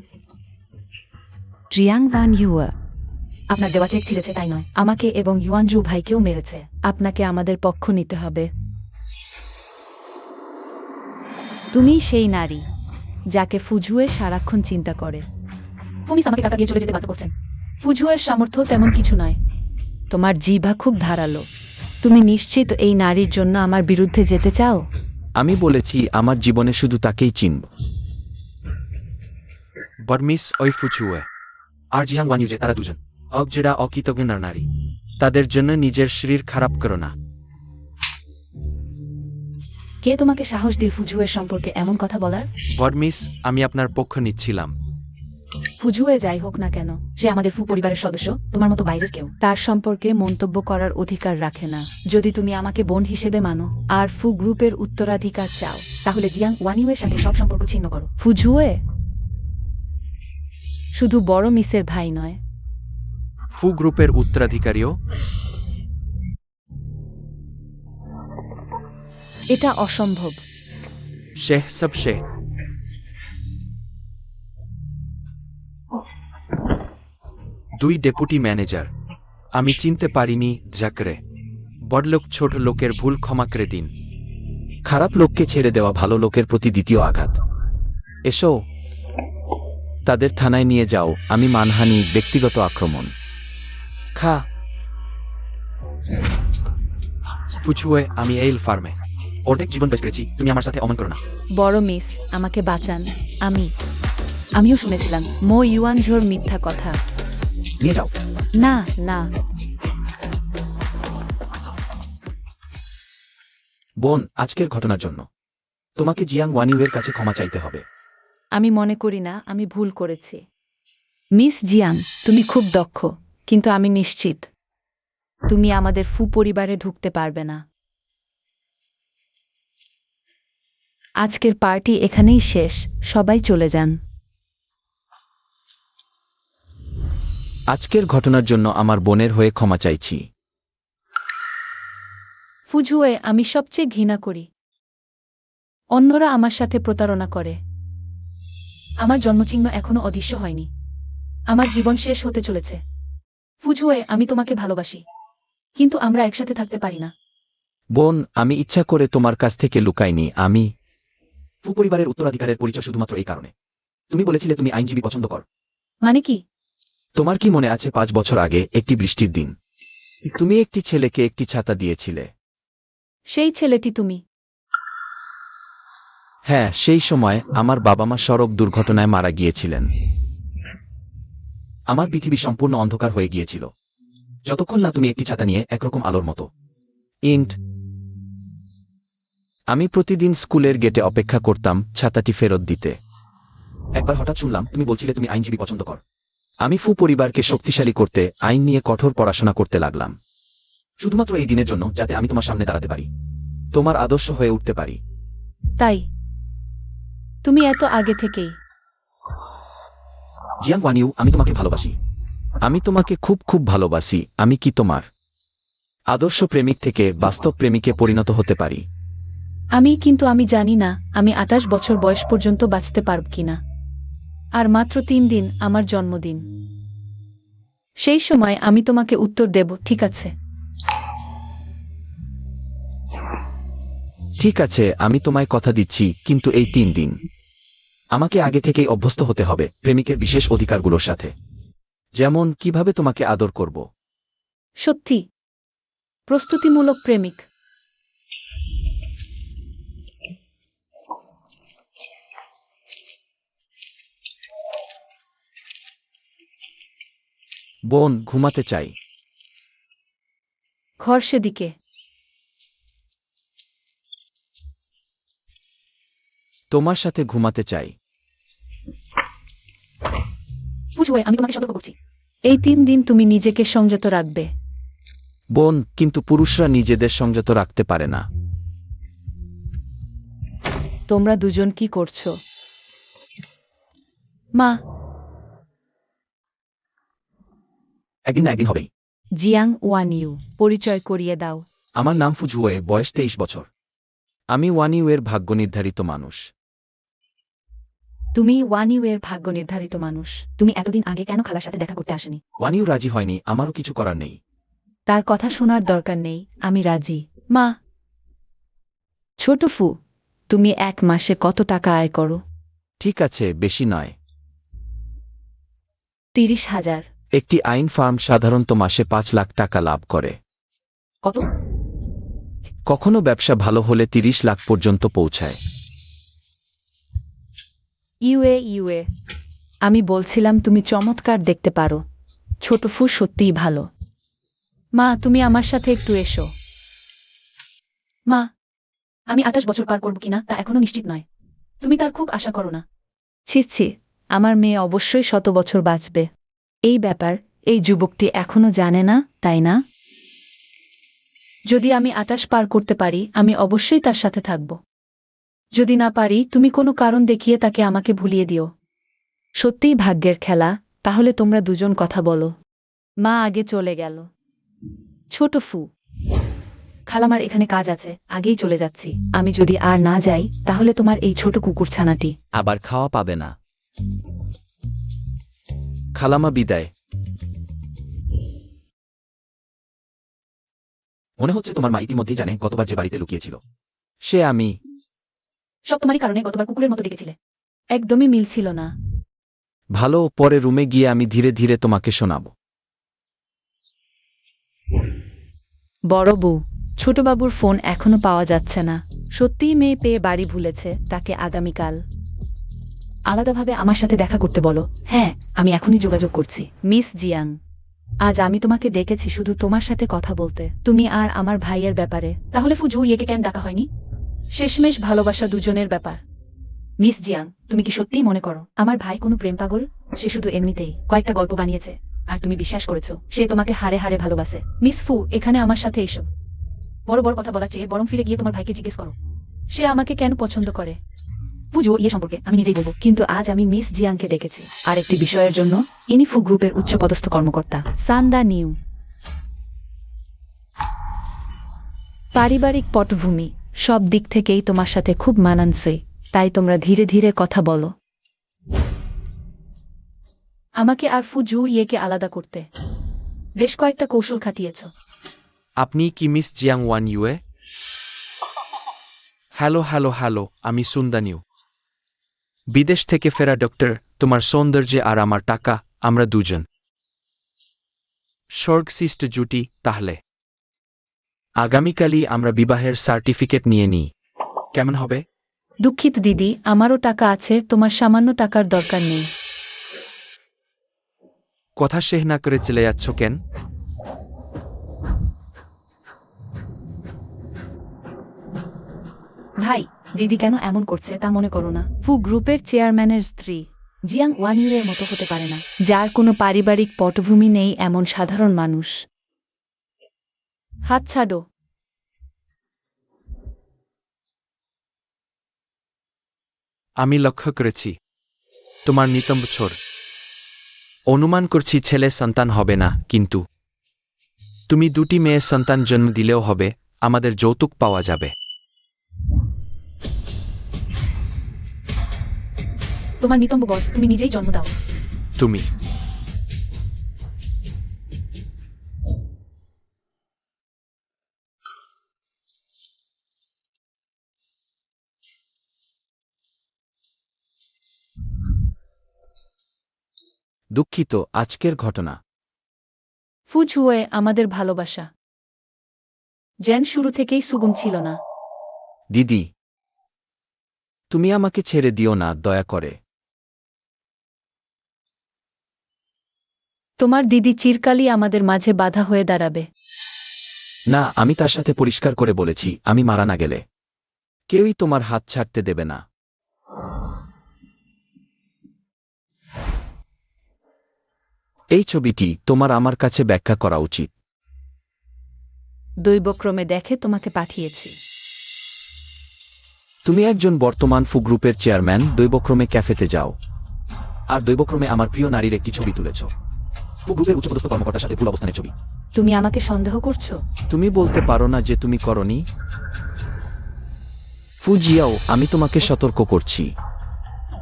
জিয়াং ভান ইউয়া আপনার দেওয়া চেক ছিঁড়েছে তাই নয়, আমাকে এবং ইউয়ানজু ভাইকেও মেরেছে। আপনাকে আমাদের পক্ষ নিতে হবে। তুমি সেই নারী যাকে ফুজুয়ে সারাক্ষণ চিন্তা করে। ফুমিস আমাকে টাকা দিয়ে চলে যেতে বাধ্য করছেন। ফুজুয়ের সামর্থ্য তেমন কিছু নয়। তোমার জিভা খুব ধারালো। তুমি নিশ্চিত এই নারীর জন্য আমার বিরুদ্ধে যেতে চাও? আমি বলেছি আমার জীবনে শুধু তাকেই চিনব। বর্মিস ওই ফুচুয়ে আর জিহাং ওয়ানিউ যে তারা দুজন অগজেরা অকৃতজ্ঞ নারী তাদের জন্য নিজের শরীর খারাপ করো না। কে তোমাকে সাহস দিয়ে ফুজুয়ের সম্পর্কে এমন কথা বলার? বর্মিস, আমি আপনার পক্ষ নিচ্ছিলাম। ফুজুয়ে যাই হোক না কেন, সে আমাদের ফু পরিবারের সদস্য, তোমার মতো বাইরের কেউ। তার সম্পর্কে মন্তব্য করার অধিকার রাখে না। যদি তুমি আমাকে বোন হিসেবে মানো আর ফু গ্রুপের উত্তরাধিকার চাও, তাহলে জিয়াং ওয়ানিউয়ের সাথে সব সম্পর্ক ছিন্ন করো। ফুজুয়ে শুধু বড় মিসের ভাই নয়, ফু গ্রুপের উত্তরাধিকারীও। এটা অসম্ভব। শেহ সব শেহ। দুই ডেপুটি ম্যানেজার। আমি চিনতে পারিনি জাকরে। বড়লোক ছোট লোকের ভুল ক্ষমা করে দিন। খারাপ লোককে ছেড়ে দেওয়া ভালো লোকের প্রতি দ্বিতীয় আঘাত। এসো, তাদের থানায় নিয়ে যাও। আমি মানহানি, ব্যক্তিগত আক্রমণ। খা ফুচুয়ে, আমি এইল ফার্মে অর্ধেক জীবন বেশ করেছি, তুমি আমার সাথে অমন করো না। বড় মিস, আমাকে বাঁচান। আমিও শুনেছিলাম। মো ইউয়ান ঝোর মিথ্যা কথা। নিয়ে যাও। না না, বোন, আজকের ঘটনার জন্য তোমাকে জিয়াং ওয়ানিউয়ের কাছে ক্ষমা চাইতে হবে। আমি মনে করি না আমি ভুল করেছি। মিস জিয়াং, তুমি খুব দক্ষ, কিন্তু আমি নিশ্চিত তুমি আমাদের ফু পরিবারে ঢুকতে পারবে না। আজকের পার্টি এখানেই শেষ, সবাই চলে যান। আজকের ঘটনার জন্য আমার বোনের হয়ে ক্ষমা চাইছি। ফুজুয়ে, আমি সবচেয়ে ঘৃণা করি অন্যরা আমার সাথে প্রতারণা করে। আমার জন্মচিহ্ন এখনো অদৃশ্য হয়নি। আমার জীবন শেষ হতে চলেছে। ফুজুয়ে, আমি তোমাকে ভালোবাসি, কিন্তু আমরা একসাথে থাকতে পারি না। বোন, আমি ইচ্ছা করে তোমার কাছ থেকে লুকাইনি। আমি ফু পরিবারের উত্তরাধিকারের পরিচয় শুধুমাত্র এই কারণে। তুমি বলেছিলে তুমি আইনজীবী পছন্দ কর। মানে কি? তোমার কি মনে আছে 5 বছর আগে একটি বৃষ্টির দিন তুমি একটি ছেলেকে একটি ছাতা দিয়েছিলে? সেই ছেলেটি তুমি? হ্যাঁ, সেই সময় আমার বাবা মা সড়ক দুর্ঘটনায় মারা গিয়েছিলেন। আমার পৃথিবী সম্পূর্ণ অন্ধকার হয়ে গিয়েছিল যতক্ষণ না তুমি একটি ছাতা নিয়ে একরকম আলোর মতো ইন্ট। আমি প্রতিদিন স্কুলের গেটে অপেক্ষা করতাম ছাতাটি ফেরত দিতে। একবার হঠাৎ শুনলাম তুমি বলছিলে তুমি আইনজীবী পছন্দ কর। আমি ফু পরিবারকে শক্তিশালী করতে আইন নিয়ে কঠোর পড়াশোনা করতে লাগলাম, শুধুমাত্র এই দিনের জন্য, যাতে আমি তোমার সামনে দাঁড়াতে পারি, তোমার আদর্শ হয়ে উঠতে পারি। তাই তুমি এত আগে থেকেই? জিয়াং ওয়ানিউ, আমি তোমাকে ভালোবাসি। আমি তোমাকে খুব খুব ভালোবাসি। আমি কি তোমার আদর্শ প্রেমিক থেকে বাস্তব প্রেমিকে পরিণত হতে পারি? কিন্তু আমি জানি না আমি 28 বছর বয়স পর্যন্ত বাঁচতে পারব কিনা। আর মাত্র 3 দিন আমার জন্মদিন। সেই সময় আমি তোমাকে উত্তর দেব, ঠিক আছে? ঠিক আছে, আমি তোমায় কথা দিচ্ছি, কিন্তু এই 3 দিন আমাকে আগে থেকেই অভ্যস্ত হতে হবে প্রেমিকের বিশেষ অধিকারগুলোর সাথে, যেমন কিভাবে তোমাকে আদর করব। সত্যি? প্রস্তুতিমূলক প্রেমিক? বোন, ঘুমাতে চাই। ঘর সেদিকে। তোমার সাথে ঘুমাতে চাই। ফুজুয়ে, আমি তোমাকে সতর্ক করছি। এই 3 দিন তুমি নিজেকে সংযত রাখবে। বোন, কিন্তু পুরুষরা নিজেদের সংযত রাখতে পারে না। তোমরা দুজন কি করছো? মা, একদিন না একদিন হবেই। জিয়াং ওয়ানিউ, পরিচয় করিয়ে দাও। আমার নাম ফুজুয়ে, বয়স 23 বছর। আমি ওয়ানিউয়ের ভাগ্য নির্ধারিত মানুষ। তুমি ওয়ানিউ এর ভাগ্য নির্ধারিত মানুষ। তুমি এতদিন আগে কেন খালার সাথে দেখা করতে আসেনি? ওয়ানিউ রাজি হয়নি, আমারও কিছু করার নেই। তার কথা শোনার দরকার নেই, আমি রাজি। মা, ছোট ফু, তুমি 1 মাসে কত টাকা আয় করো? ঠিক আছে, বেশি নয়। 30,000। একটি আইন ফার্ম সাধারণত মাসে 5 লাখ টাকা লাভ করে। কত? কখনো ব্যবসা ভালো হলে 30 লাখ পর্যন্ত পৌঁছায়। ইউএ ইউএ আমি বলছিলাম তুমি চমৎকার দেখতে পারো। ছোট ফু সত্যিই ভালো। মা, তুমি আমার সাথে একটু এসো। মা, আমি 28 বছর পার করব কিনা তা এখনো নিশ্চিত নয়। তুমি তার খুব আশা করো না। ছি ছি, আমার মেয়ে অবশ্যই 100 বছর বাঁচবে। এই ব্যাপার এই যুবকটি এখনো জানে না, তাই না? যদি আমি 28 পার করতে পারি, আমি অবশ্যই তার সাথে থাকব। যদি না পারি, তুমি কোনো কারণ দেখিয়ে তাকে আমাকে ভুলিয়ে দিও। সত্যিই ভাগ্যের খেলা। তাহলে তোমরা দুজন কথা বলো। মা আগে চলে গেল। ছোট ফু, খালামার এখানে কাজ আছে, আগেই চলে যাচ্ছি। আমি যদি আর না যাই তাহলে তোমার এই ছোট কুকুর ছানাটি আবার খাওয়া পাবে না। খালামা বিদায়। মনে হচ্ছে তোমার মা ইতিমধ্যেই জানে গতবার যে বাড়িতে লুকিয়েছিল সে আমি। সব তোমারই কারণে গতবার কুকুরের মতো ডেকেছিলে। একদমই মিলছিল না। ভালো, পরে রুমে গিয়ে আমি ধীরে ধীরে তোমাকে শোনাবো। বড় বউ, ছোটবাবুর ফোন এখনো পাওয়া যাচ্ছে না। সত্যিই মেয়ে পেয়ে বাড়ি ভুলেছে। তাকে আগামীকাল আলাদাভাবে আমার সাথে দেখা করতে বলো। হ্যাঁ, আমি এখনই যোগাযোগ করছি। মিস জিয়াং, আজ আমি তোমাকে ডেকেছি শুধু তোমার সাথে কথা বলতে, তুমি আর আমার ভাইয়ের ব্যাপারে। তাহলে ফুজু ইয়েকে কেন ডাকা হয়নি? শেষমেশ ভালোবাসা দুজনের ব্যাপার। মিস জিয়াং, তুমি কি সত্যিই মনে করো আমার ভাই কোনো প্রেম পাগল? সে শুধু এমনিতেই কয়েকটা গল্প বানিয়েছে আর তুমি বিশ্বাস করেছো সে তোমাকে হারে হারে ভালোবাসে। মিস ফু, এখানে আমার সাথে এসো। বড় বড় কথা বলার চেয়ে বরং ফিরে গিয়ে তোমার ভাইকে জিজ্ঞেস করো সে আমাকে কেন পছন্দ করে। ফুজু ইয়ে সম্পর্কে আমি নিজেই বলবো, কিন্তু আজ আমি মিস জিয়াংকে ডেকেছি আর একটি বিষয়ের জন্য। ইনি ফু গ্রুপের উচ্চপদস্থ কর্মকর্তা। সান্দা নিউ। পারিবারিক পটভূমি সব দিক থেকেই তোমার সাথে খুব মানানসই, তাই তোমরা ধীরে ধীরে কথা বলো। আমাকে আর ফুজু ইয়েকে আলাদা করতে বেশ কয়েকটা কৌশল খাটিয়েছ। আপনি কি miss Jiang one UA? Hello hello hello, আমি সুন্দানিউ। বিদেশ থেকে ফেরা ডক্টর, তোমার সৌন্দর্যে আর আমার টাকা, আমরা দুজন স্বর্গসৃষ্ট জুটি। তাহলে আগামীকালই আমরা বিবাহের সার্টিফিকেট নিয়ে নিই, কেমন হবে? দুঃখিত দিদি, আমারও টাকা আছে, তোমার সামান্য টাকার দরকার নেই। কথা শেষ না করে চলে যাচ্ছ কেন? ভাই, দিদি কেন এমন করছে তা মনে করো না। ফু গ্রুপের চেয়ারম্যানের স্ত্রী, জিয়াং ওয়ান ইউরের মতো হতে পারে না। যার কোনো পারিবারিক পটভূমি নেই এমন সাধারণ মানুষ। হাত ছাড়ো। আমি লক্ষ্য করেছি তোমার নিতম্ব বছর। অনুমান করছি ছেলে সন্তান হবে না, কিন্তু তুমি দুটি মেয়ে সন্তান জন্ম দিলেও হবে, আমাদের যৌতুক পাওয়া যাবে। তোমার নিতম্ব বর, তুমি নিজেই জন্ম দাও। তুমি দুঃখিত, আজকের ঘটনা। ফুজুয়ে আমাদের ভালোবাসা যেন শুরু থেকেই সুগম ছিল না। দিদি, তুমি আমাকে ছেড়ে দিও না, দয়া করে। তোমার দিদি চিরকালই আমাদের মাঝে বাধা হয়ে দাঁড়াবে। না, আমি তার সাথে পরিষ্কার করে বলেছি আমি মারা না গেলে কেউই তোমার হাত ছাড়তে দেবে না। এই ছবিটি তোমার আমার কাছে ব্যাখ্যা করা উচিত। দৈবক্রমে দেখে তোমাকে পাঠিয়েছি। তুমি একজন বর্তমান ফু গ্রুপের চেয়ারম্যান, দৈবক্রমে ক্যাফেতে যাও আর দৈবক্রমে আমার প্রিয় নারীর একটি ছবি তুলেছ। ফু গ্রুপের উচ্চপদস্থ কর্মকর্তার সাথে ভুল অবস্থানের ছবি। তুমি আমাকে সন্দেহ করছো? তুমি বলতে পারো না যে তুমি করনি? ফু জিয়াও, আমি তোমাকে সতর্ক করছি।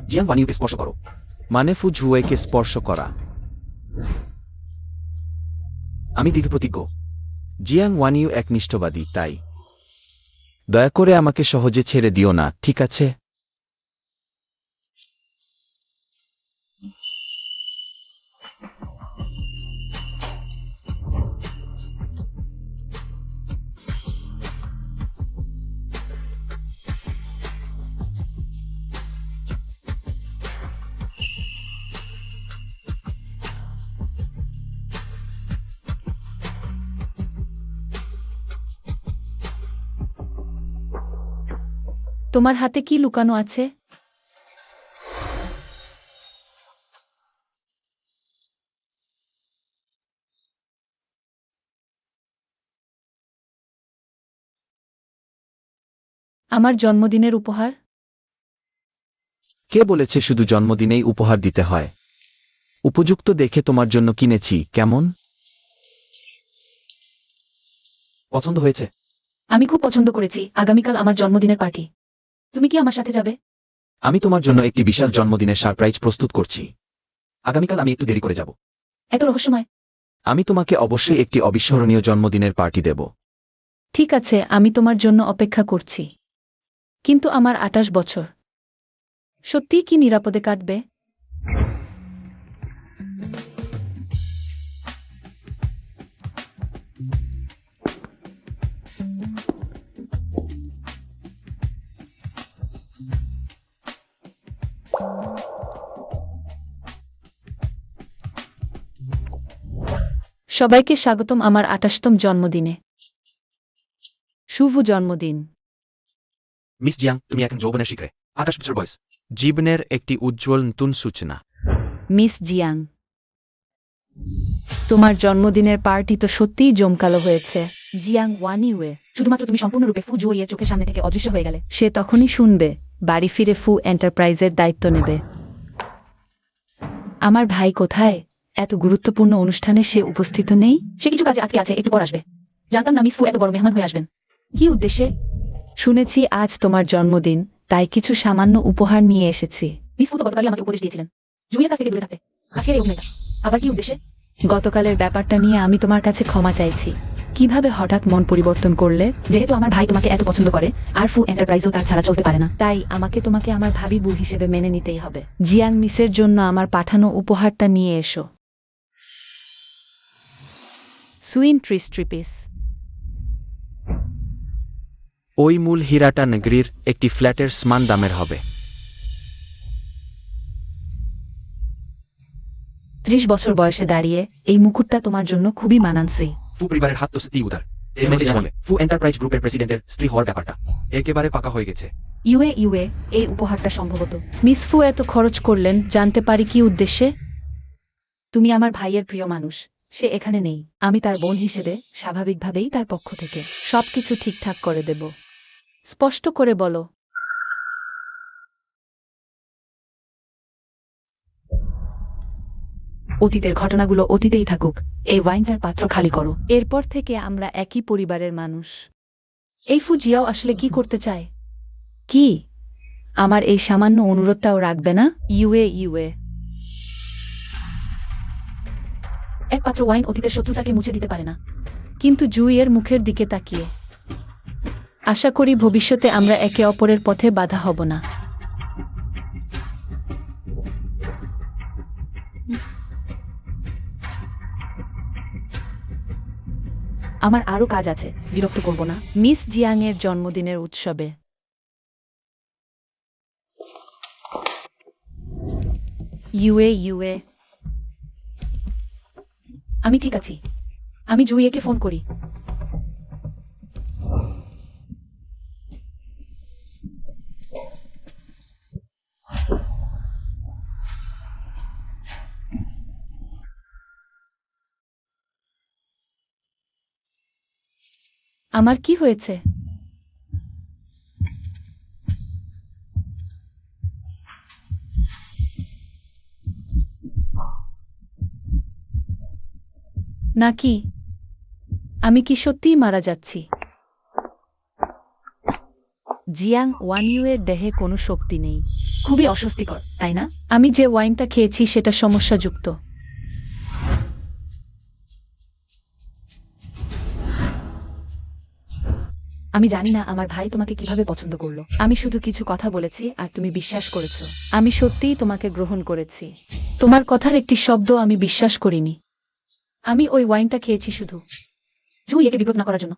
জিয়াং ওয়ানিউকে স্পর্শ করো মানে ফু ঝুয়েকে স্পর্শ করা। আমি দৃঢ়প্রতিজ্ঞ। জিয়াং ওয়ানিউ একনিষ্ঠবাদী, তাই দয়া করে আমাকে সহজে ছেড়ে দিও না, ঠিক আছে? তোমার হাতে কি লুকানো আছে? আমার জন্মদিনের উপহার। কে বলেছে শুধু জন্মদিনেই উপহার দিতে হয়? উপযুক্ত দেখে তোমার জন্য কিনেছি, কেমন? পছন্দ হয়েছে? আমি খুব পছন্দ করেছি। আগামীকাল আমার জন্মদিনের পার্টি। তুমি কি আমার সাথে যাবে? আমি তোমার জন্য একটি বিশাল জন্মদিনের সারপ্রাইজ প্রস্তুত করছি। আগামীকাল আমি একটু দেরি করে যাব। এত রহস্যময়। আমি তোমাকে অবশ্যই একটি অবিস্মরণীয় জন্মদিনের পার্টি দেব। ঠিক আছে, আমি তোমার জন্য অপেক্ষা করছি। কিন্তু আমার 28 বছর সত্যিই কি নিরাপদে কাটবে? সবাইকে স্বাগতম আমার 28তম জন্মদিনে। শুভ জন্মদিন। মিস জিয়াং, তুমি এখন যৌবনের শিখরে। 28 বছর বয়স। জীবনের একটি উজ্জ্বল নতুন সূচনা। মিস জিয়াং, তোমার জন্মদিনের পার্টি তো সত্যিই জমকালো হয়েছে। জিয়াং ওয়ানিউয়ে, শুধুমাত্র তুমি সম্পূর্ণরূপে ফু জুইয়ের চোখের সামনে থেকে অদৃশ্য হয়ে গেলে। সে তখনই শুনবে, বাড়ি ফিরে ফু এন্টারপ্রাইজের দায়িত্ব নেবে। আমার ভাই কোথায়? এত গুরুত্বপূর্ণ অনুষ্ঠানে সে উপস্থিত নেই। সে কিছু কাজে আটকে আছে, একটু পর আসবে। জানতাম না মিস ফু এত বড় মেহমান হয়ে আসবেন। কি উদ্দেশ্যে? শুনেছি আজ তোমার জন্মদিন, তাই কিছু সামান্য উপহার নিয়ে এসেছি। মিস ফু তো গতকালই আমাকে উপদেশ দিয়েছিলেন জুইয়ের কাছ থেকে দূরে থাকতে। আজকের এই অভিনয়টা আবার কি উদ্দেশ্যে? গতকালের ব্যাপারটা নিয়ে আমি তোমার কাছে ক্ষমা চাইছি। কিভাবে হঠাৎ মন পরিবর্তন করলে? যেহেতু আমার ভাই তোমাকে এত পছন্দ করে, আর ফু এন্টারপ্রাইজও তার ছাড়া চলতে পারে না। তাই আমাকে তোমাকে আমার ভাবি বউ হিসেবে মেনে নিতেই হবে। জিয়াং মিসের জন্য আমার পাঠানো উপহারটা নিয়ে এসো। সুইন ট্রিস্ট্রিপিস। ওই মূল হীরাটা নগরীর একটি ফ্ল্যাটের সমান দামের হবে। 30 বছর বয়সে দাঁড়িয়ে এই মুকুটটা তোমার জন্য খুবই মানানসই। ফু পরিবারের হাত তো সত্যিই উদার। এর মধ্যে যেমন ফু এন্টারপ্রাইজ গ্রুপের প্রেসিডেন্টের স্ত্রী হওয়ার ব্যাপারটা একেবারে পাকা হয়ে গেছে। ইউএ এই উপহারটা সম্ভবত। মিস ফু এত খরচ করলেন, জানতে পারি কি উদ্দেশ্যে? তুমি আমার ভাইয়ের প্রিয় মানুষ। সে এখানে নেই। আমি তার বোন হিসেবে স্বাভাবিকভাবেই তার পক্ষ থেকে সবকিছু ঠিকঠাক করে দেব। স্পষ্ট করে বলো। অতীতের ঘটনাগুলো অতীতেই থাকুক। এই ওয়াইনটার পাত্র খালি করো। এরপর থেকে আমরা একই পরিবারের মানুষ। এই ফু জিয়াও আসলে কি করতে চায়? কি আমার এই সামান্য অনুরোধটাও রাখবে না? ইউএ এক পাত্র ওয়াইন অতীতের শত্রুতাকে মুছে দিতে পারে না। কিন্তু জুইয়ের মুখের দিকে তাকিয়ে আশা করি ভবিষ্যতে আমরা একে অপরের পথে বাধা হব না। আমার আরো কাজ আছে, বিরক্ত করব না। মিস জিয়াং এর জন্মদিনের উৎসবে ইউএ আমি ঠিক আছি। আমি জুইয়েকে ফোন করি। আমার কি হয়েছে? নাকি আমি কি সত্যিই মারা যাচ্ছি? জিয়াং ওয়ানিউয়ের দেহে কোনো শক্তি নেই। খুবই অস্বস্তিকর, তাই না? আমি যে ওয়াইনটা খেয়েছি সেটা সমস্যাযুক্ত। আমি জানি না আমার ভাই তোমাকে কিভাবে পছন্দ করলো। আমি শুধু কিছু কথা বলেছি আর তুমি বিশ্বাস করেছো। আমি সত্যিই তোমাকে গ্রহণ করেছি। তোমার কথার একটি শব্দ আমি বিশ্বাস করিনি। আমি ওই ওয়াইনটা খেয়েছি শুধু জুইয়েকে বিব্রত না করার জন্য।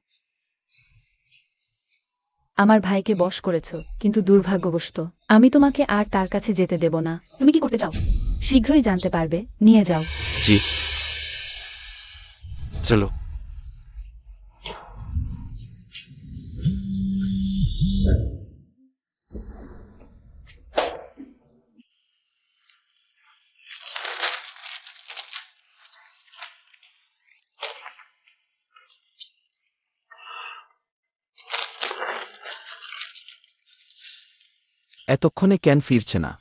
আমার ভাইকে বশ করেছ, কিন্তু দুর্ভাগ্যবশত আমি তোমাকে আর তার কাছে যেতে দেব না। তুমি কি করতে চাও? শীঘ্রই জানতে পারবে, নিয়ে যাও। জি, চলো। এতক্ষণে কেন ফিরছে না?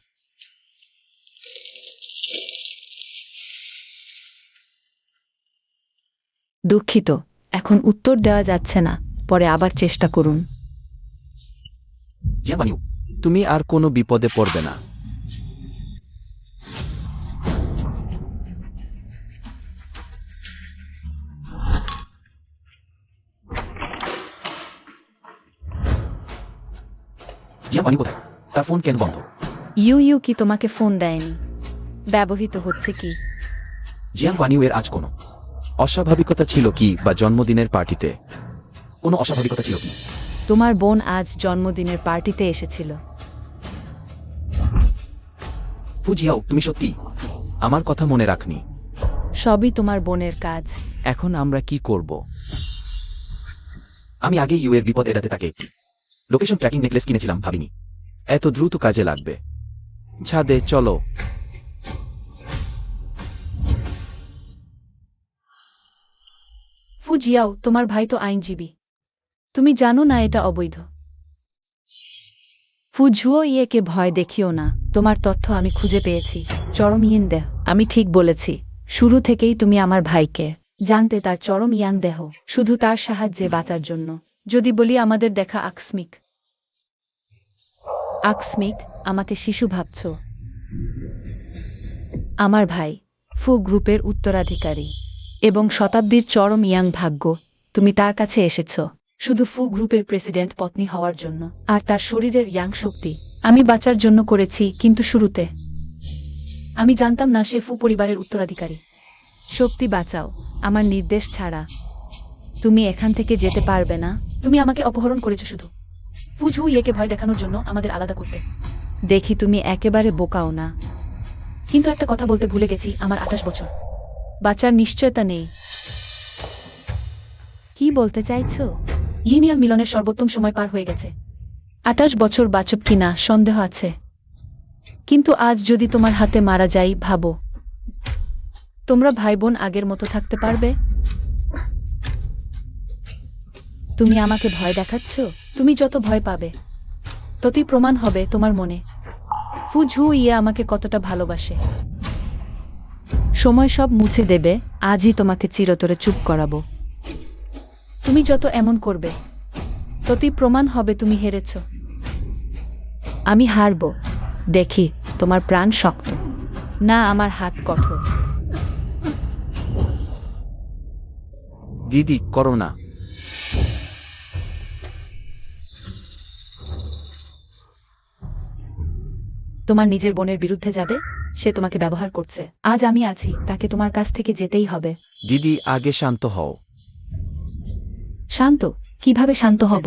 দুঃখিত, এখন উত্তর দেওয়া যাচ্ছে না, পরে আবার চেষ্টা করুন। জিয়াং ওয়ানইউ, তুমি আর কোনো বিপদে পড়বে না। জিয়াং ওয়ানইউ কোথায়? তার ফোন কেন বন্ধ? ইউ কি তোমাকে ফোন দেয়নি? ব্যবহৃত হচ্ছে কি? জিয়াং ওয়ানইউ এর আজ কোনো অস্বাভাবিকতা ছিল কি, বা জন্মদিনের পার্টিতে কোনো অস্বাভাবিকতা ছিল কি? তোমার বোন আজ জন্মদিনের পার্টিতে এসেছিল। ফুজিয়াও, তুমি সত্যি আমার কথা মনে রাখনি। সবই তোমার বোনের কাজ। এখন আমরা কি করব? আমি আগে ইউ এর বিপদ এড়াতে তাকে একটি লোকেশন ট্র্যাকিং নেকলেস কিনেছিলাম, ভাবিনি এত দ্রুত কাজে লাগবে। ছাদে চলো। ফুজিয়াও, তোমার ভাই তো আইনজীবী, তুমি জানো না এটা অবৈধ। ফুজুও ইয়েকে ভয় দেখিও না, তোমার তথ্য আমি খুঁজে পেয়েছি। চরম ইন দেহ, আমি ঠিক বলেছি। শুরু থেকেই তুমি আমার ভাইকে জানতে, তার চরম ইয়ান দেহ, শুধু তার সাহায্যে বাঁচার জন্য। যদি বলি আমাদের দেখা আকস্মিক, আমাকে শিশু ভাবছ? আমার ভাই ফু গ্রুপের উত্তরাধিকারী এবং শতাব্দীর চরম ইয়াং ভাগ্য, তুমি তার কাছে এসেছ শুধু ফু গ্রুপের প্রেসিডেন্ট পত্নী হওয়ার জন্য, আর তার শরীরের ইয়াং শক্তি আমি বাঁচার জন্য করেছি। কিন্তু শুরুতে আমি জানতাম না সে ফু পরিবারের উত্তরাধিকারী। শক্তি বাঁচাও আমার নির্দেশ ছাড়া। তুমি এখান থেকে যেতে পারবে না। তুমি আমাকে অপহরণ করেছ শুধু ফুজু ইয়েকে ভয় দেখানোর জন্য, আমাদের আলাদা করতে। দেখি তুমি একেবারে বোকাও না। কিন্তু একটা কথা বলতে ভুলে গেছি, আমার 28 বছর। বাঁচার নিশ্চয়তা নেই। কি বলতে চাইছো? ইউনিয়ন মিলনের সর্বোত্তম সময় পার হয়ে গেছে। 28 বছর বাঁচব কিনা সন্দেহ আছে। কিন্তু আজ যদি তোমার হাতে মারা যাই, ভাবো তোমরা ভাই বোন আগের মতো থাকতে পারবে? তুমি আমাকে ভয় দেখাচ্ছ। তুমি যত ভয় পাবে ততই প্রমাণ হবে তোমার মনে ফুজু ইয়ে আমাকে কতটা ভালোবাসে। সময় সব মুছে দেবে। আজই তোমাকে চিরতরে চুপ করাবো। তুমি যত এমন করবে ততই প্রমাণ হবে তুমি হেরেছ। আমি হারব। দেখি তোমার প্রাণ শক্ত না আমার হাত কঠোর। দিদি, করো না। তোমার নিজের বোনের বিরুদ্ধে যাবে? সে তোমাকে ব্যবহার করছে। আজ আমি আছি, তাকে তোমার কাছ থেকে যেতেই হবে। দিদি, আগে শান্ত হও। শান্ত? কিভাবে শান্ত হব?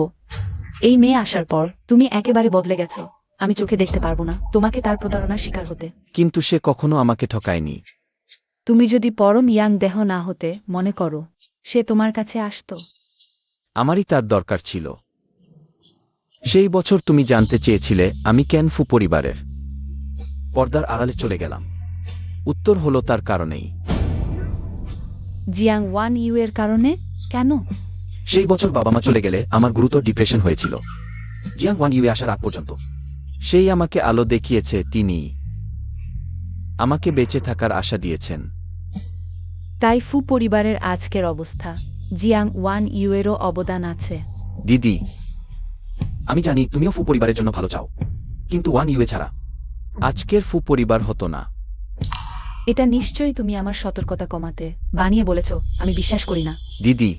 এই মেয়ে আসার পর তুমি একেবারে বদলে গেছো। আমি চোখে দেখতে পারবো না তোমাকে তার প্রতারণার শিকার হতে। কিন্তু সে কখনো আমাকে ঠকায়নি। তুমি যদি পরম ইয়াং দেহ না হতে, মনে করো সে তোমার কাছে আসতো? আমারই তার দরকার ছিল। সেই বছর তুমি জানতে চেয়েছিলে আমি কেন ফু পরিবারের পর্দার আড়ালে চলে গেলাম। উত্তর হলো তার কারণেই। জিয়াং ওয়ান ইউ এর কারণে? কেন? সেই বছর বাবা মা চলে গেলে আমার গুরুতর ডিপ্রেশন হয়েছিল। জিয়াং ওয়ান ইউ আসার আগ পর্যন্ত সেই আমাকে আলো দেখিয়েছে। তিনি আমাকে বেঁচে থাকার আশা দিয়েছেন। তাই ফু পরিবারের আজকের অবস্থা জিয়াং ওয়ান ইউ এরও অবদান আছে। দিদি, আমি জানি তুমিও ফু পরিবারের জন্য ভালো চাও, কিন্তু ওয়ান ইউ ছাড়া আজকের ফু পরিবার হতো না। এটা নিশ্চয়ই তুমি আমার সতর্কতা কমাতে বানিয়ে বলেছ। আমি বিশ্বাস করি না। দিদি,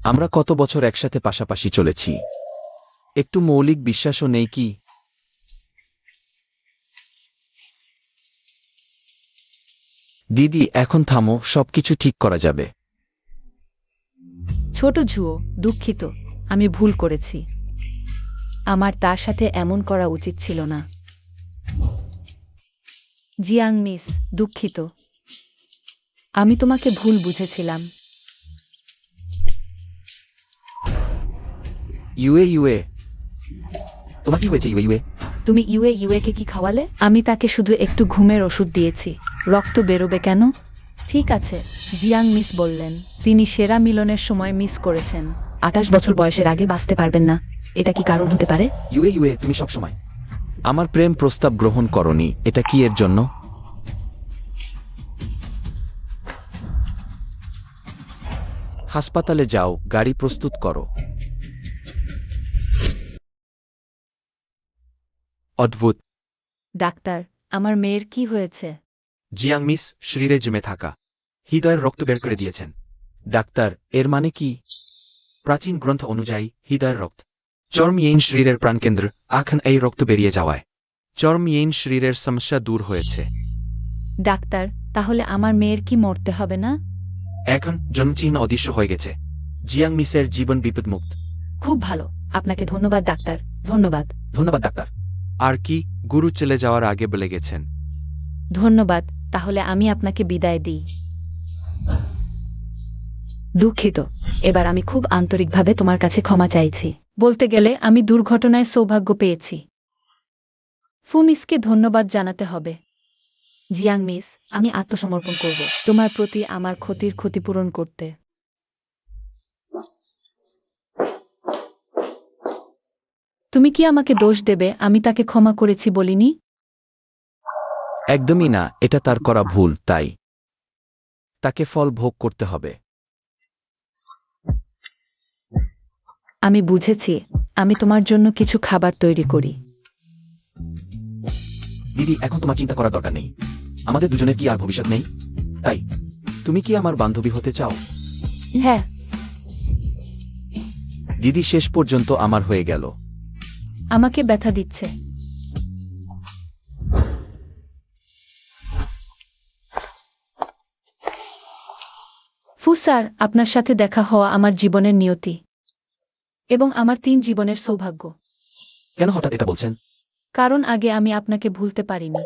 আমরা কত বছর একসাথে পাশাপাশি চলেছি, একটু মৌলিক বিশ্বাসও নেই কি? দিদি, এখন থামো, সবকিছু ঠিক করা যাবে। ছোট ঝুও, দুঃখিত, আমি ভুল করেছি। আমার তার সাথে এমন করা উচিত ছিল না। জিয়াং মিস, দুঃখিত। আমি তোমাকে ভুল বুঝেছিলাম। ইউএ, তোমার কি হয়েছে ইউএ? তুমি ইউএ কে কি খাওয়ালে? আমি তাকে শুধু একটু ঘুমের ওষুধ দিয়েছি। রক্ত বেরোবে কেন? ঠিক আছে, জিয়াং মিস বললেন। তিনি সেরা মিলনের সময় মিস করেছেন। 28 বছর বয়সের আগে বাঁচতে পারবেন না। এটা কি কারণ হতে পারে? ইউএ, তুমি সব সময় আমার প্রেম প্রস্তাব গ্রহণ করনি, এটা কি এর জন্য? হাসপাতালে যাও, গাড়ি প্রস্তুত করো। অদ্ভুত। ডাক্তার, আমার মেয়ের কি হয়েছে? জিয়াং মিস শরীরে জমে থাকা হৃদয়ের রক্ত বের করে দিয়েছেন। ডাক্তার, এর মানে কি? প্রাচীন গ্রন্থ অনুযায়ী হৃদয়ের রক্ত চর্মইন শরীরের প্রাণকেন্দ্র, এখন এই রক্ত বেরিয়ে যাওয়ায় চর্মইন শরীরের সমস্যা দূর হয়েছে। ডাক্তার, তাহলে আমার মেয়ের কি মরতে হবে না? এখন জন্মচিহ্ন অদৃশ্য হয়ে গেছে। জিয়াং মিসের জীবন বিপদমুক্ত। খুব ভালো, আপনাকে ধন্যবাদ ডাক্তার, ধন্যবাদ। ধন্যবাদ ডাক্তার। আর কি, গুরু চলে যাওয়ার আগে বলে গেছেন। ধন্যবাদ, তাহলে আমি আপনাকে বিদায় দিই। দুঃখিত, এবার আমি খুব আন্তরিকভাবে তোমার কাছে ক্ষমা চাইছি। বলতে গেলে আমি দুর্ঘটনায় সৌভাগ্য পেয়েছি। ফুমিসকে ধন্যবাদ জানাতে হবে। জিয়াং মিস, আমি আত্মসমর্পণ করব তোমার প্রতি আমার ক্ষতির ক্ষতিপূরণ করতে। তুমি কি আমাকে দোষ দেবে আমি তাকে ক্ষমা করেছি বলিনি? একদমই না, এটা তার করা ভুল, তাই তাকে ফল ভোগ করতে হবে। আমি বুঝেছি, আমি তোমার জন্য কিছু খাবার তৈরি করি। দিদি, এখন তোমার চিন্তা করার দরকার নেই। আমাদের দুজনের কি আর ভবিষ্যৎ নেই? তাই তুমি কি আমার বান্ধবী হতে চাও? হ্যাঁ। দিদি শেষ পর্যন্ত আমার হয়ে গেল। আমাকে ব্যথা দিচ্ছে। ফু স্যার, আপনার সাথে দেখা হওয়া আমার জীবনের নিয়তি এবং আমার 3 জীবনের সৌভাগ্য। কেন হঠাৎ এটা বলছেন? কারণ আগে আমি আপনাকে ভুলতে পারিনি,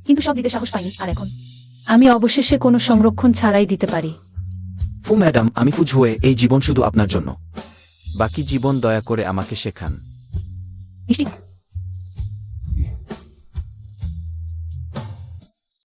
কিন্তু সব দিতে সাহস পাইনি, আর এখন আমি অবশেষে কোনো সংরক্ষণ ছাড়াই দিতে পারি। ফু ম্যাডাম, আমি ফুঝুয়ে, এই জীবন শুধু আপনার জন্য। বাকি জীবন দয়া করে আমাকে শেখান। মিষ্টি।